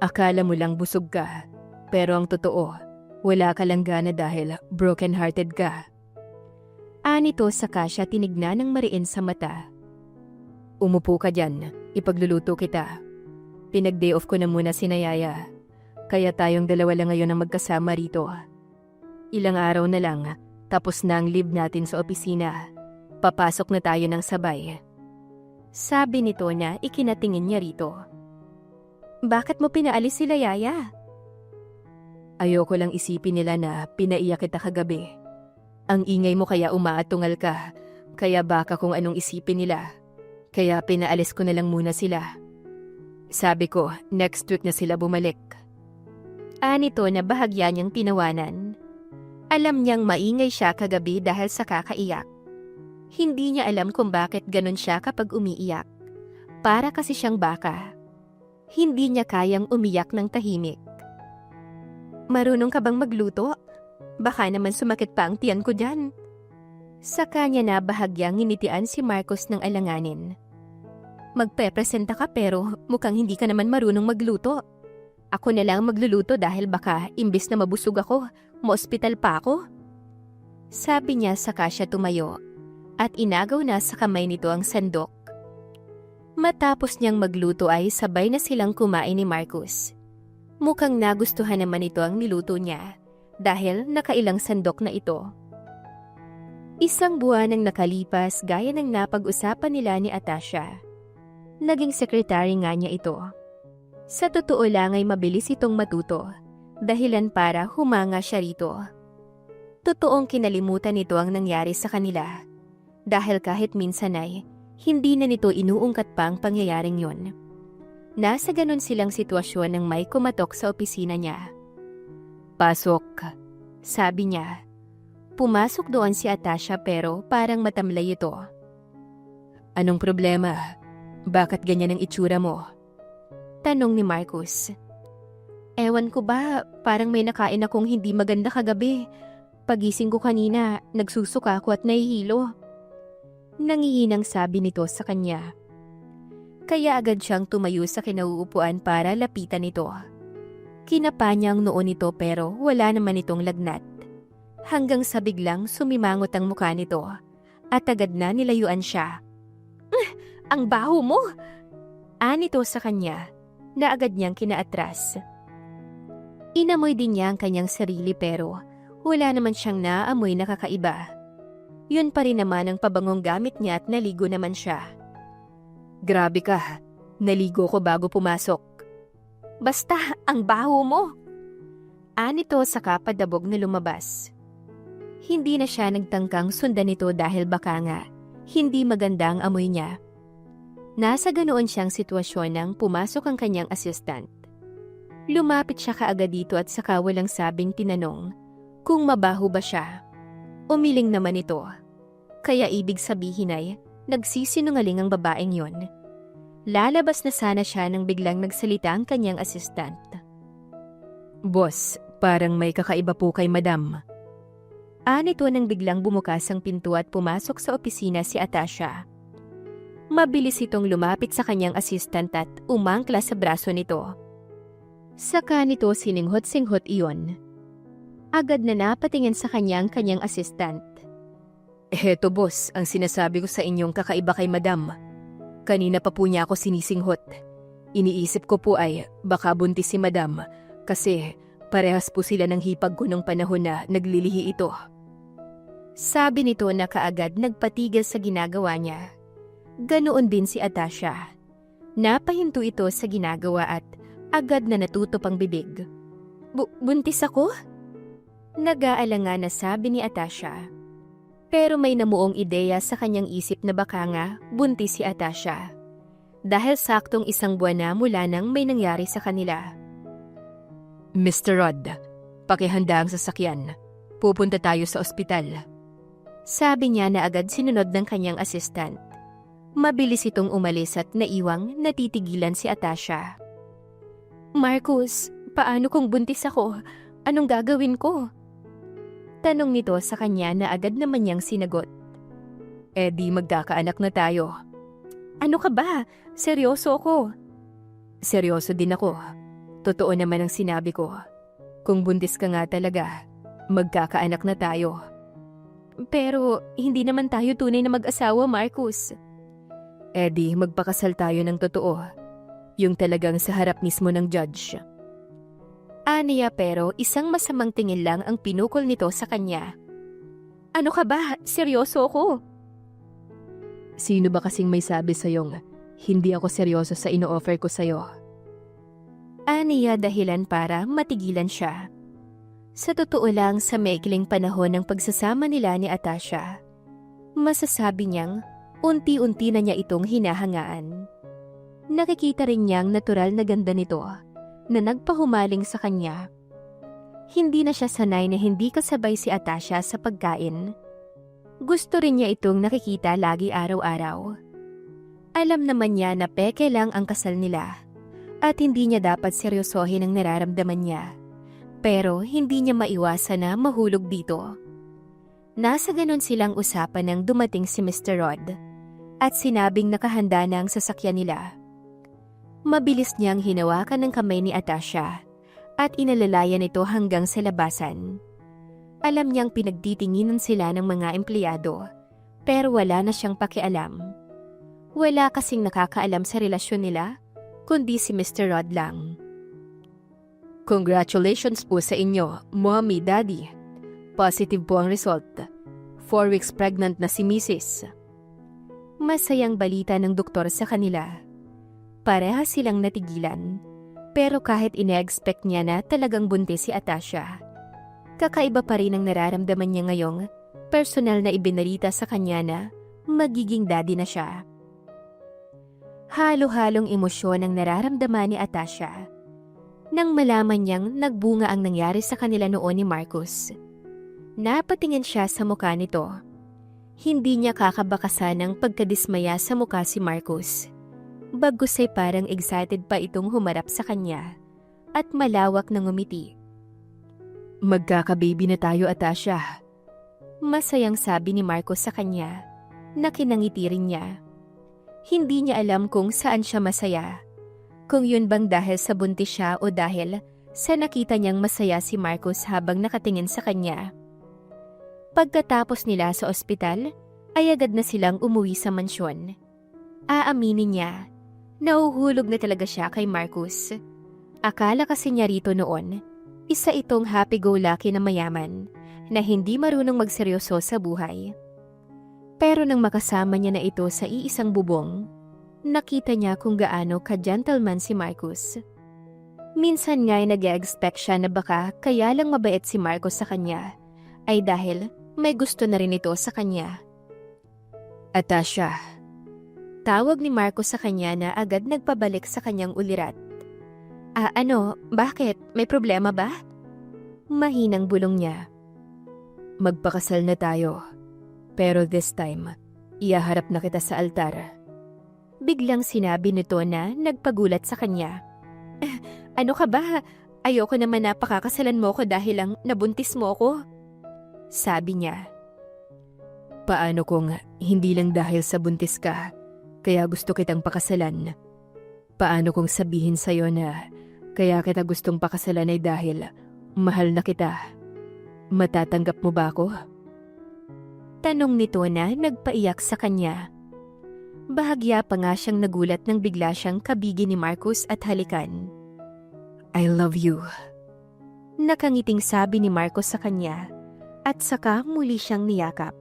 Akala mo lang busog ka, pero ang totoo, wala ka lang gana dahil broken-hearted ka. Anito saka siya tinignan ng mariin sa mata. Umupo ka dyan, ipagluluto kita. Pinag-day off ko na muna si Nayaya, kaya tayong 2 lang ngayon ang magkasama rito. Ilang araw na lang, tapos na ang leave natin sa opisina. Papasok na tayo ng sabay. Sabi nito na ikinatingin niya rito. Bakit mo pinaalis sila, Yaya? Ayoko lang isipin nila na pinaiyak kita kagabi. Ang ingay mo kaya umaatungal ka, kaya baka kung anong isipin nila. Kaya pinaalis ko na lang muna sila. Sabi ko, next week na sila bumalik. Anito na bahagya niyang tinawanan. Alam niyang maingay siya kagabi dahil sa kakaiyak. Hindi niya alam kung bakit ganun siya kapag umiiyak. Para kasi siyang baka. Hindi niya kayang umiyak ng tahimik. Marunong ka bang magluto? Baka naman sumakit pa ang tiyan ko dyan. Sa kanya na bahagyang nginitian si Marcus ng alanganin. Magpe-presenta ka pero mukhang hindi ka naman marunong magluto. Ako na lang magluluto dahil baka imbis na mabusog ako, ma-ospital pa ako. Sabi niya saka siya tumayo at inagaw na sa kamay nito ang sandok. Matapos niyang magluto ay sabay na silang kumain ni Marcus. Mukhang nagustuhan naman ito ang niluto niya dahil nakailang sandok na ito. Isang buwan ang nakalipas gaya ng napag-usapan nila ni Atasha. Naging sekretary nga niya ito. Sa totoo lang ay mabilis itong matuto, dahilan para humanga siya rito. Totoong kinalimutan nito ang nangyari sa kanila, dahil kahit minsan ay hindi na nito inuungkat pa ang pangyayaring yon. Nasa ganon silang sitwasyon nang may kumatok sa opisina niya. "Pasok," sabi niya. Pumasok doon si Atasha pero parang matamlay ito. "Anong problema? Bakit ganyan ang itsura mo?" tanong ni Marcus. "Ewan ko ba, parang may nakain akong hindi maganda kagabi. Pagising ko kanina, nagsusuka ako at nahihilo." Nangihinang sabi nito sa kanya. Kaya agad siyang tumayo sa kinauupuan para lapitan ito. Kinapa niya ang noo nito pero wala naman itong lagnat. Hanggang sa biglang sumimangot ang mukha nito at agad na nilayuan siya. "Ang baho mo!" Anito sa kanya na agad niyang kinaatras. Inamoy din niya ang kanyang sarili pero wala naman siyang naamoy na kakaiba. Yun pa rin naman ang pabangong gamit niya at naligo naman siya. "Grabe ka, naligo ko bago pumasok." "Basta, ang baho mo!" Anito sa kapadabog na lumabas. Hindi na siya nagtangkang sundan ito dahil baka nga hindi maganda ang amoy niya. Nasa ganoon siyang sitwasyon nang pumasok ang kanyang assistant. Lumapit siya kaagad dito at saka walang sabing tinanong kung mabaho ba siya. Umiling naman ito. Kaya ibig sabihin ay nagsisinungaling ang babaeng yon. Lalabas na sana siya nang biglang nagsalita ang kanyang assistant. "Boss, parang may kakaiba po kay madam." Anito nang biglang bumukas ang pinto at pumasok sa opisina si Atasha. Mabilis itong lumapit sa kanyang assistant at umangkla sa braso nito. Saka nito sininghot-singhot iyon. Agad na napatingin sa kanyang assistant. "Eto boss, ang sinasabi ko sa inyong kakaiba kay madam. Kanina pa po niya ako sinisinghot. Iniisip ko po ay baka buntis si madam kasi parehas po sila ng hipag ko nung panahon na naglilihi ito." Sabi nito na kaagad nagpatigil sa ginagawa niya. Ganoon din si Atasha. Napahinto ito sa ginagawa at agad na natutup ang bibig. Buntis ako?" Nag-aalangan na sabi ni Atasha. Pero may namuong ideya sa kanyang isip na baka nga buntis si Atasha. Dahil saktong isang buwan na mula nang may nangyari sa kanila. "Mr. Rod, pakihanda ang sasakyan. Pupunta tayo sa ospital." Sabi niya na agad sinunod ng kanyang assistant. Mabilis itong umalis at naiwang natitigilan si Atasha. "Marcus, paano kung buntis ako? Anong gagawin ko?" Tanong nito sa kanya na agad naman niyang sinagot. "Di magkakaanak na tayo." "Ano ka ba? Seryoso ako." "Seryoso din ako. Totoo naman ang sinabi ko. Kung buntis ka nga talaga, magkakaanak na tayo." "Pero hindi naman tayo tunay na mag-asawa, Marcus." Di magpakasal tayo ng totoo. Yung talagang sa harap mismo ng judge." Aniya pero isang masamang tingin lang ang pinukol nito sa kanya. "Ano ka ba? Seryoso ako." "Sino ba kasing may sabi sa'yong hindi ako seryoso sa ino-offer ko sa'yo?" Aniya dahilan para matigilan siya. Sa totoo lang sa maikling panahon ng pagsasama nila ni Atasha, masasabi niyang unti-unti na niya itong hinahangaan. Nakikita rin niyang natural na ganda nito na nagpahumaling sa kanya. Hindi na siya sanay na hindi kasabay si Atasha sa pagkain. Gusto rin niya itong nakikita lagi araw-araw. Alam naman niya na peke lang ang kasal nila at hindi niya dapat seryosohin ang nararamdaman niya. Pero hindi niya maiwasan na mahulog dito. Nasa ganon silang usapan nang dumating si Mr. Rod at sinabing nakahanda na ang sasakyan nila. Mabilis niyang hinawakan ng kamay ni Atasha at inalalayan ito hanggang sa labasan. Alam niyang pinagtitinginan sila ng mga empleyado pero wala na siyang pakialam. Wala kasing nakakaalam sa relasyon nila kundi si Mr. Rod lang. "Congratulations po sa inyo, Mommy, Daddy. Positive po ang result. 4 weeks pregnant na si Mrs." Masayang balita ng doktor sa kanila. Parehas silang natigilan. Pero kahit ine-expect niya na talagang buntis si Atasha, kakaiba pa rin ang nararamdaman niya ngayong personal na ibinalita sa kanya na magiging daddy na siya. Halo-halong emosyon ang nararamdaman ni Atasha nang malaman niyang nagbunga ang nangyari sa kanila noon ni Marcus. Napatingin siya sa mukha nito. Hindi niya kakabakasan ng pagkadismaya sa mukha si Marcus. Bagkus ay parang excited pa itong humarap sa kanya at malawak na ngumiti. "Magkakababy na tayo, Atasha." Masayang sabi ni Marcus sa kanya na kinangiti rin niya. Hindi niya alam kung saan siya masaya. Kung yun bang dahil sa buntis siya o dahil sa nakita niyang masaya si Marcus habang nakatingin sa kanya. Pagkatapos nila sa ospital, ay agad na silang umuwi sa mansyon. Aaminin niya, nauhulog na talaga siya kay Marcus. Akala kasi niya rito noon, isa itong happy-go-lucky na mayaman na hindi marunong magseryoso sa buhay. Pero nang makasama niya na ito sa iisang bubong, nakita niya kung gaano ka-gentleman si Marcus. Minsan nga'y nag-e-expect siya na baka kaya lang mabait si Marcus sa kanya, ay dahil may gusto na rin ito sa kanya. "Atasha." Tawag ni Marcus sa kanya na agad nagpabalik sa kanyang ulirat. Ano? Bakit? May problema ba?" Mahinang bulong niya. "Magpakasal na tayo. Pero this time, ihaharap na kita sa altar." Biglang sinabi nito na nagpagulat sa kanya. "Ano ka ba? Ayoko naman na pakakasalan mo ko dahil lang nabuntis mo ko." Sabi niya. "Paano kung hindi lang dahil sa buntis ka, kaya gusto kitang pakasalan? Paano kung sabihin sa'yo na kaya kita gustong pakasalan ay dahil mahal na kita? Matatanggap mo ba ako?" Tanong nito na nagpaiyak sa kanya. Bahagya pa nga siyang nagulat nang bigla siyang kabigi ni Marcus at halikan. "I love you." Nakangiting sabi ni Marcus sa kanya at saka muli siyang niyakap.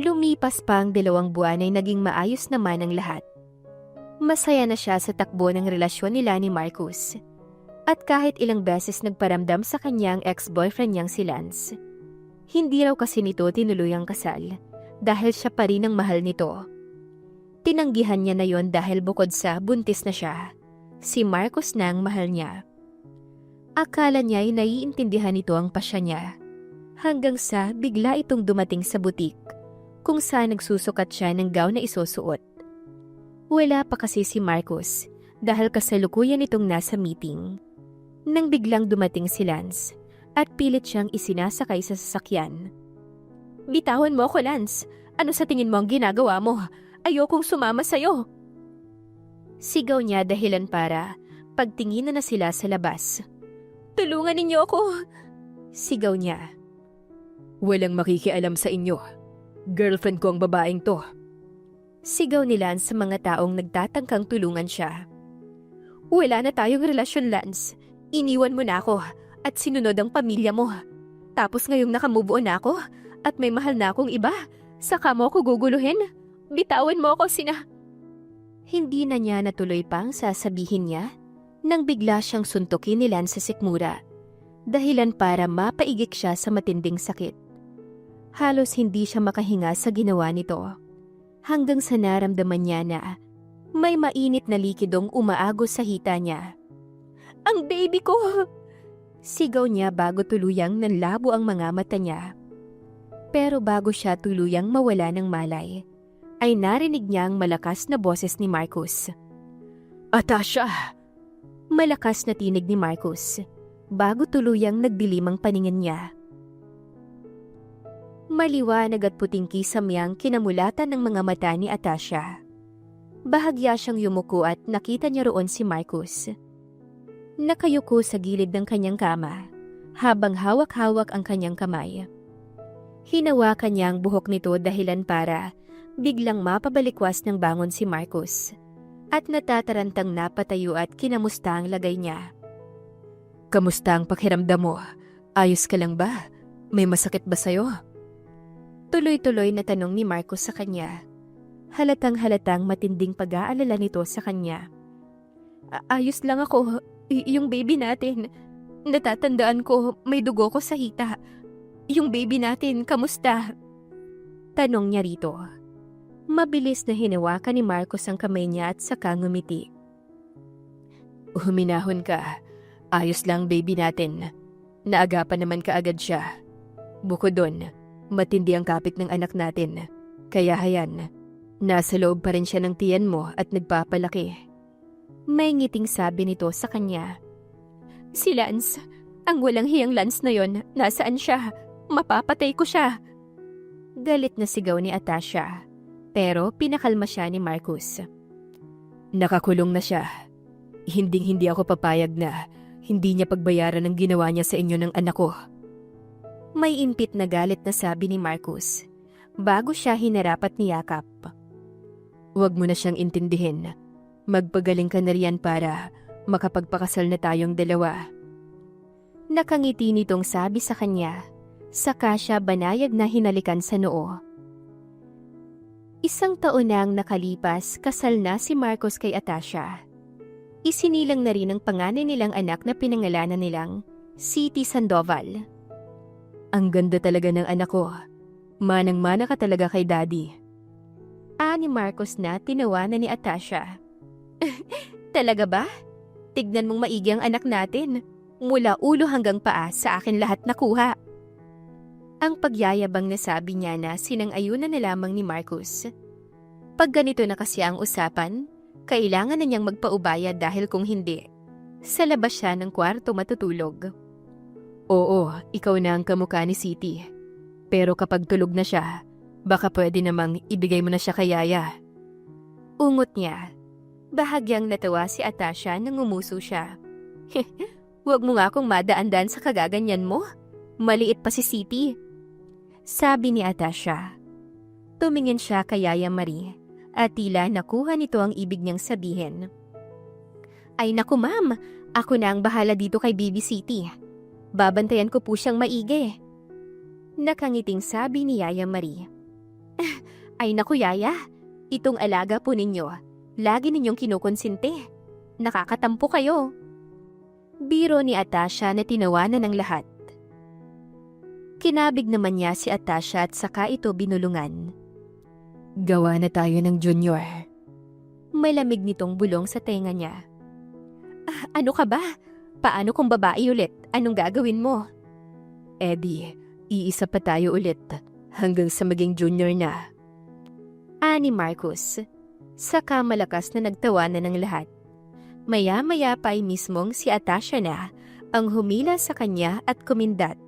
Lumipas pa ang 2 buwan ay naging maayos naman ang lahat. Masaya na siya sa takbo ng relasyon nila ni Marcus. At kahit ilang beses nagparamdam sa kanyang ex-boyfriend niyang si Lance, hindi raw kasi nito tinuluyang kasal dahil siya pa rin ang mahal nito. Tinanggihan niya na yon dahil bukod sa buntis na siya, si Marcus na ang mahal niya. Akala niya ay naiintindihan nito ang pasya niya. Hanggang sa bigla itong dumating sa butik kung saan nagsusukat siya ng gown na isusuot. Wala pa kasi si Marcus dahil kasalukuyan itong nasa meeting. Nang biglang dumating si Lance at pilit siyang isinasakay sa sasakyan. "Bitawan mo ako, Lance. Ano sa tingin mo ang ginagawa mo? Ayokong sumama sa'yo." Sigaw niya dahilan para pagtingin na sila sa labas. "Tulungan ninyo ako!" Sigaw niya. "Walang makikialam sa inyo. Girlfriend ko ang babaeng to." Sigaw ni Lance sa mga taong nagtatangkang tulungan siya. "Wala na tayong relasyon, Lance. Iniwan mo na ako at sinunod ang pamilya mo. Tapos ngayong nakamove on na ako at may mahal na akong iba, saka mo ako guguluhin? Bitawan mo ako, Hindi na niya natuloy pang sasabihin niya nang bigla siyang suntukin ni Lance sa sikmura, dahilan para mapaigik siya sa matinding sakit. Halos hindi siya makahinga sa ginawa nito, hanggang sa naramdaman niya na may mainit na likidong umaagos sa hita niya. "Ang baby ko!" Sigaw niya bago tuluyang nanlabo ang mga mata niya. Pero bago siya tuluyang mawala ng malay, ay narinig niya ang malakas na boses ni Marcus. "Atasha!" Malakas na tinig ni Marcus, bago tuluyang nagdilim ang paningin niya. Maliwanag at puting kisam yang kinamulatan ng mga mata ni Atasha. Bahagya siyang yumuko at nakita niya roon si Marcus. Nakayuko sa gilid ng kanyang kama, habang hawak-hawak ang kanyang kamay. Hinawakan niya ang buhok nito dahilan para biglang mapabalikwas ng bangon si Marcus, at natatarantang napatayo at kinamusta ang lagay niya. "Kamusta ang pakiramdam mo? Ayos ka lang ba? May masakit ba sa'yo?" Tuloy-tuloy na tanong ni Marcus sa kanya. Halatang-halatang matinding pag-aalala nito sa kanya. "Ayos lang ako. Yung baby natin. Natatandaan ko may dugo ko sa hita. Yung baby natin, kamusta?" Tanong niya rito. Mabilis na hinawakan ni Marcos ang kamay niya at saka ngumiti. Huminahon ka. Ayos lang baby natin. Naagapan naman kaagad siya. Bukod doon, matindi ang kapit ng anak natin. Kaya hayan, nasa loob pa rin siya ng tiyan mo at nagpapalaki. May ngiting sabi nito sa kanya. Si Lance, ang walang hiyang Lance na yon, nasaan siya? Mapapatay ko siya. Galit na sigaw ni Atasha, pero pinakalma siya ni Marcos. Nakakulong na siya. Hinding-hindi ako papayag na hindi niya pagbayaran ang ginawa niya sa inyo ng anak ko. May impit na galit na sabi ni Marcos, bago siya hinarap at niyakap. Huwag mo na siyang intindihin. Magpagaling ka na riyan para makapagpakasal na tayong dalawa. Nakangiti nitong sabi sa kanya, saka siya banayad na hinalikan sa noo. Isang taon na ang nakalipas, kasal na si Marcos kay Atasha. Isinilang na rin ang panganay nilang anak na pinangalanan nilang City Sandoval. Ang ganda talaga ng anak ko. Manang-mana ka talaga kay Daddy. Ni Marcos na tinawanan ni Atasha. Talaga ba? Tignan mong maigi ang anak natin. Mula ulo hanggang paa sa akin lahat nakuha. Ang pagyayabang na sabi niya na sinang-ayunan na lamang ni Marcos. Pag ganito na kasi ang usapan, kailangan na niyang magpaubaya dahil kung hindi, sa labas siya ng kwarto matutulog. Oo, ikaw na ang kamukha ni City. Pero kapag tulog na siya, baka pwede namang ibigay mo na siya kay Yaya. Ungot niya. Bahagyang natawa si Atasha nang umuso siya. Huwag mo nga akong madaan-daan sa kagaganyan mo. Maliit pa si City. Sabi ni Atasha. Tumingin siya kay Yaya Marie at tila nakuha nito ang ibig niyang sabihin. Ay naku ma'am, ako na ang bahala dito kay Baby City. Babantayan ko po siyang maigi. Nakangiting sabi ni Yaya Marie. Ay naku Yaya, itong alaga po ninyo, lagi ninyong kinukonsinte. Nakakatampo kayo. Biro ni Atasha na tinawanan ng lahat. Kinabig naman niya si Atasha at saka ito binulungan. Gawa na tayo ng junior. Malamig nitong bulong sa tenga niya. Ano ka ba? Paano kung babae ulit? Anong gagawin mo? Eddie, iisa pa tayo ulit hanggang sa maging junior na. Ni Marcos. Saka malakas na nagtawanan ng lahat. Maya-maya pa ay mismong si Atasha na ang humila sa kanya at kumindat.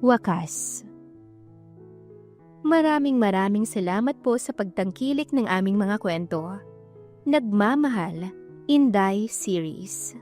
Wakas. Maraming salamat po sa pagtangkilik ng aming mga kwento. Nagmamahal, Inday Series.